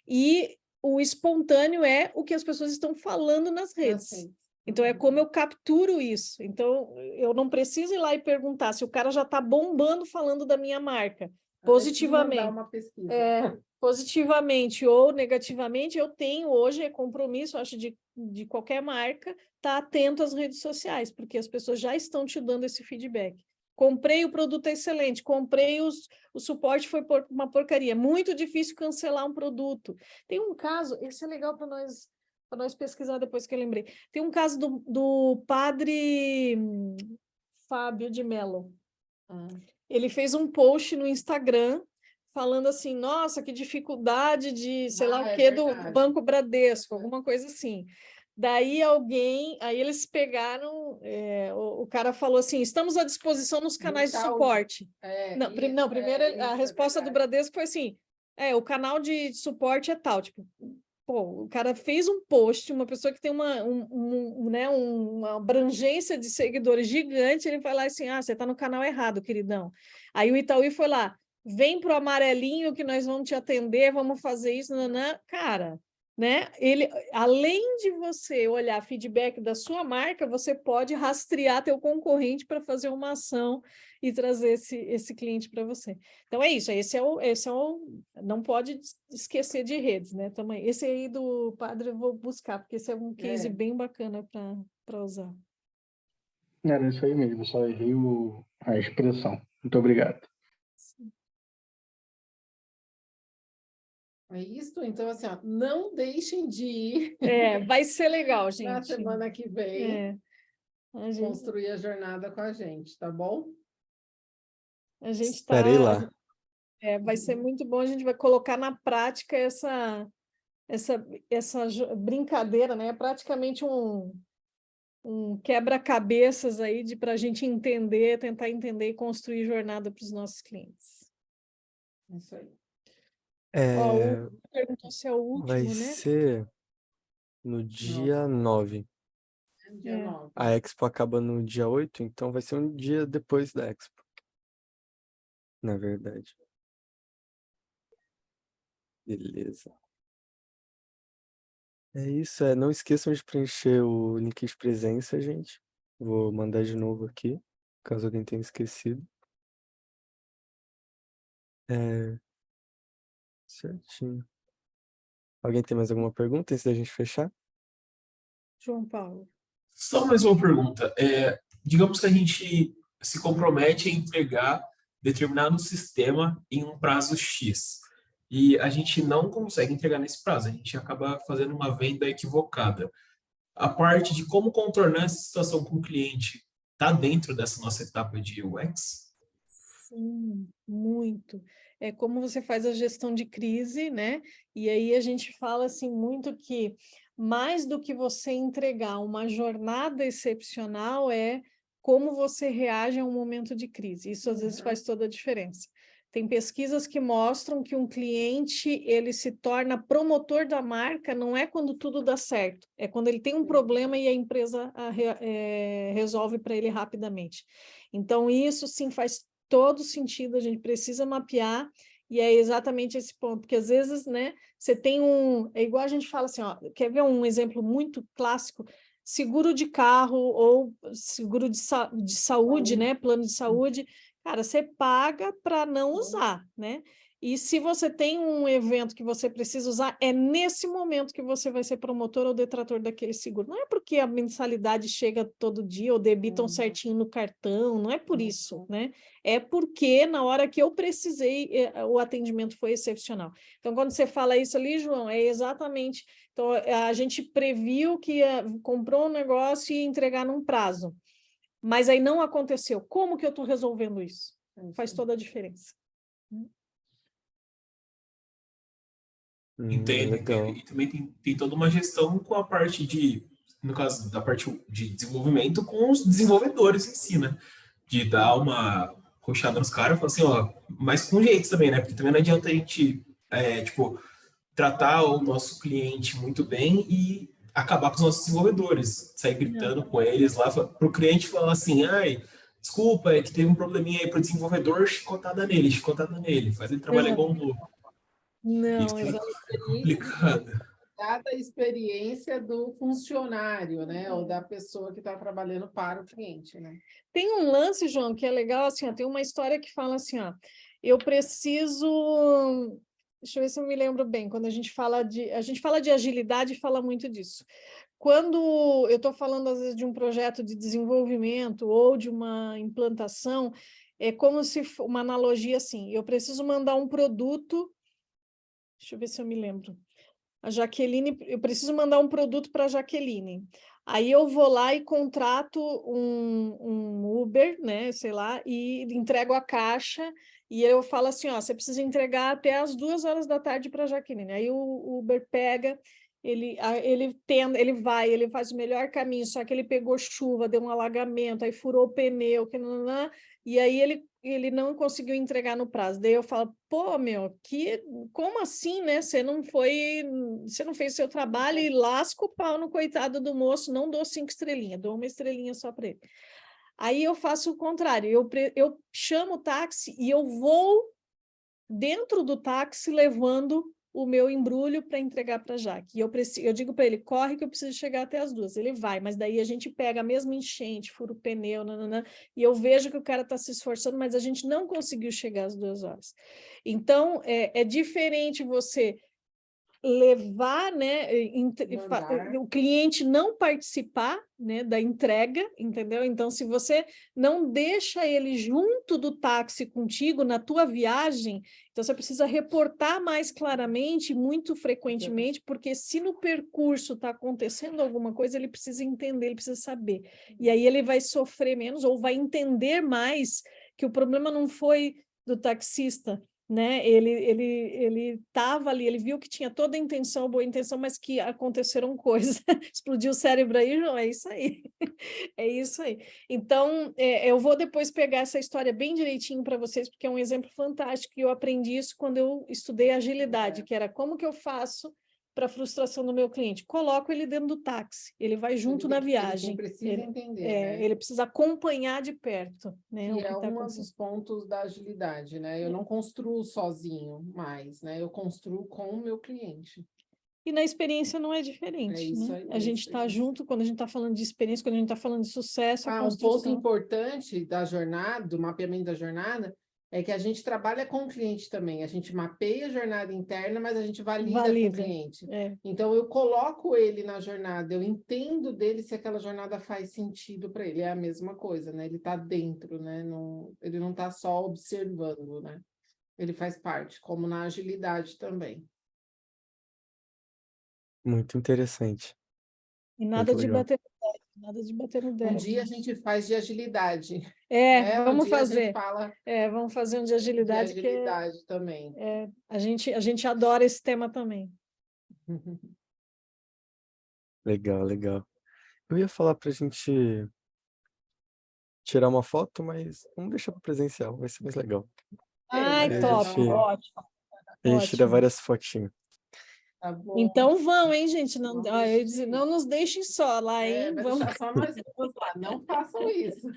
E o espontâneo é o que as pessoas estão falando nas redes. Então, é como eu capturo isso. Então, eu não preciso ir lá e perguntar se o cara já está bombando falando da minha marca. Positivamente. Uma pesquisa. Positivamente ou negativamente, eu tenho hoje, é compromisso, acho, de qualquer marca, estar atento às redes sociais, porque as pessoas já estão te dando esse feedback. Comprei o produto excelente, comprei o suporte foi uma porcaria, muito difícil cancelar um produto. Tem um caso, esse é legal para nós pesquisar depois que eu lembrei. Tem um caso do padre Fábio de Mello. Ele fez um post no Instagram falando assim, nossa, que dificuldade de, sei lá o quê, do Banco Bradesco, alguma coisa assim. Daí aí eles pegaram, o cara falou assim, estamos à disposição nos canais de suporte. Primeiro a resposta do Bradesco foi assim, o canal de suporte é tal, tipo, Pô, o cara fez um post, uma pessoa que tem né, uma abrangência de seguidores gigante, ele vai lá assim, você está no canal errado, queridão. Aí o Itaú foi lá, vem pro amarelinho que nós vamos te atender, vamos fazer isso, nanã. Cara, né? Ele, além de você olhar feedback da sua marca, você pode rastrear teu concorrente para fazer uma ação e trazer esse cliente para você. Então é isso, esse é o não pode esquecer de redes, né? Também esse aí do Padre eu vou buscar, porque esse é um case bem bacana para usar. Era isso aí mesmo, só errei a expressão. Muito obrigado. É isso? Então, assim, ó, não deixem de ir. Vai ser legal, gente. Na semana que vem, construir a jornada com a gente, tá bom? A gente Estarei lá. Vai ser muito bom, a gente vai colocar na prática essa brincadeira, né? É praticamente um quebra-cabeças aí para a gente entender, tentar entender e construir jornada para os nossos clientes. É isso aí. O perguntou se é o último, Vai né? ser no dia 9. Dia 9. A Expo acaba no dia 8, então vai ser um dia depois da Expo. Na verdade. Beleza. É isso, não esqueçam de preencher o link de presença, gente. Vou mandar de novo aqui, caso alguém tenha esquecido. Certinho. Alguém tem mais alguma pergunta antes da gente fechar? João Paulo. Só mais uma pergunta. Digamos que a gente se compromete a entregar determinado sistema em um prazo X. E a gente não consegue entregar nesse prazo. A gente acaba fazendo uma venda equivocada. A parte de como contornar essa situação com o cliente está dentro dessa nossa etapa de UX? Sim, muito. É como você faz a gestão de crise, né? E aí a gente fala assim muito que mais do que você entregar uma jornada excepcional é como você reage a um momento de crise. Isso às vezes faz toda a diferença. Tem pesquisas que mostram que um cliente ele se torna promotor da marca não é quando tudo dá certo, é quando ele tem um problema e a empresa resolve para ele rapidamente. Então isso sim faz todo sentido, a gente precisa mapear, e é exatamente esse ponto, porque às vezes, né, você tem é igual a gente fala assim, ó, quer ver um exemplo muito clássico? Seguro de carro ou seguro de saúde, né, plano de saúde, cara, você paga para não usar, né? E se você tem um evento que você precisa usar, é nesse momento que você vai ser promotor ou detrator daquele seguro. Não é porque a mensalidade chega todo dia ou debitam certinho no cartão, não é por isso, né? É porque na hora que eu precisei, o atendimento foi excepcional. Então, quando você fala isso ali, João, é exatamente... Então, a gente previu que comprou um negócio e ia entregar num prazo. Mas aí não aconteceu. Como que eu estou resolvendo isso? Faz toda a diferença. Entendo. Legal. E também tem toda uma gestão com a parte no caso da parte de desenvolvimento, com os desenvolvedores em si, né? De dar uma roxada nos caras e falar assim, ó, mas com jeito também, né? Porque também não adianta a gente, tratar o nosso cliente muito bem e acabar com os nossos desenvolvedores, sair gritando com eles lá, para o cliente falar assim, ai, desculpa, é que teve um probleminha aí para o desenvolvedor, chicotada nele, faz ele trabalhar igual um louco. Não, Isso é complicado. Dada a experiência do funcionário, né, ou da pessoa que está trabalhando para o cliente, né? Tem um lance, João, que é legal, assim, ó, tem uma história que fala assim, ó, eu preciso... Deixa eu ver se eu me lembro bem, quando a gente fala de agilidade, fala muito disso. Quando eu estou falando, às vezes, de um projeto de desenvolvimento ou de uma implantação, é como se uma analogia assim, eu preciso mandar um produto, deixa eu ver se eu me lembro, a Jaqueline, eu preciso mandar um produto para a Jaqueline. Aí eu vou lá e contrato um Uber, né, sei lá, e entrego a caixa, e eu falo assim, ó, você precisa entregar até as 2 horas da tarde para a Jaqueline. Aí o Uber pega, ele faz o melhor caminho, só que ele pegou chuva, deu um alagamento, aí furou o pneu, e aí ele não conseguiu entregar no prazo. Daí eu falo, pô, como assim, né? Você não fez seu trabalho e lasca o pau no coitado do moço, não dou 5 estrelinhas, dou 1 estrelinha só para ele. Aí eu faço o contrário, eu chamo o táxi e eu vou dentro do táxi levando o meu embrulho para entregar para a Jaque. E eu digo para ele, corre que eu preciso chegar até as 2. Ele vai, mas daí a gente pega a mesma enchente, fura o pneu, e eu vejo que o cara está se esforçando, mas a gente não conseguiu chegar às 2 horas. Então, é diferente você levar, né, o cliente não participar, né, da entrega, entendeu? Então, se você não deixa ele junto do táxi contigo na tua viagem, então você precisa reportar mais claramente, muito frequentemente, porque se no percurso está acontecendo alguma coisa, ele precisa entender, ele precisa saber. E aí ele vai sofrer menos ou vai entender mais que o problema não foi do taxista, né? Ele estava ali, ele viu que tinha toda a intenção, boa intenção, mas que aconteceram coisas. Explodiu o cérebro aí, João, é isso aí. É isso aí. Então, eu vou depois pegar essa história bem direitinho para vocês, porque é um exemplo fantástico, e eu aprendi isso quando eu estudei agilidade, que era como que eu faço para a frustração do meu cliente. Coloco ele dentro do táxi, ele vai junto na viagem. Ele precisa entender, né? Ele precisa acompanhar de perto, né? Que é um dos pontos da agilidade, né? Eu não construo sozinho mais, né? Eu construo com o meu cliente. E na experiência não é diferente, É isso né? aí, A gente está junto, quando a gente está falando de experiência, quando a gente está falando de sucesso, a um construção. ponto importante da jornada, do mapeamento da jornada, é que a gente trabalha com o cliente também. A gente mapeia a jornada interna, mas a gente valida com o cliente. Então, eu coloco ele na jornada, eu entendo dele se aquela jornada faz sentido para ele. É a mesma coisa, né? Ele está dentro, né? Ele não está só observando, né? Ele faz parte, como na agilidade também. Muito interessante. E nada Muito de legal. bater no deck, nada de bater no deck. Um dia a gente faz de agilidade. Né? Vamos fazer. A gente fala vamos fazer um de agilidade. De agilidade também. A gente adora esse tema também. Legal, legal. Eu ia falar pra gente tirar uma foto, mas vamos deixar para presencial, vai ser mais legal. Ai, top, ótimo. A gente tira várias fotinhas. Tá bom. Então vão, hein, gente? Não, não nos deixem só lá, hein? Vai Vamos... deixar só nós duas lá. Não façam isso.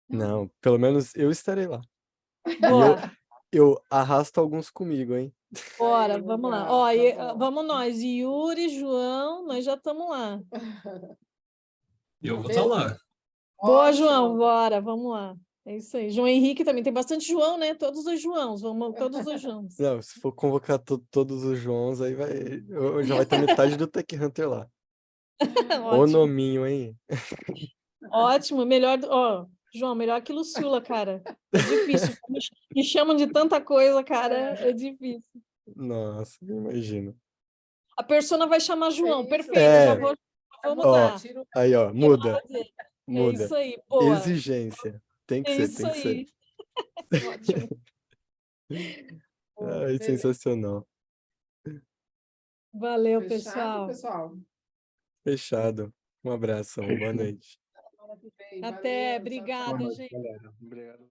Não, pelo menos eu estarei lá. Boa. E eu arrasto alguns comigo, hein? Bora, vamos lá. Vamos nós, Yuri, João, nós já estamos lá. Eu vou estar lá. Boa, Ótimo. João, bora, vamos lá. É isso aí. João Henrique também, tem bastante João, né? Todos os Joãos, vamos todos os Joãos. Não, se for convocar todos os Joãos, aí já vai ter metade do Tech Hunter lá. O nominho, hein? Ótimo, melhor... João, melhor que Luciula, cara. É difícil. Me chamam de tanta coisa, cara. É difícil. Nossa, imagino. A persona vai chamar João. Perfeito, já vou mudar. Aí, ó, muda. É isso aí, boa. Exigência. Tem que ser, tem que ser. Ótimo. Ai, sensacional. Valeu, Fechado, pessoal. Fechado. Um abraço, boa noite. Até, obrigada, gente. Galera, obrigado.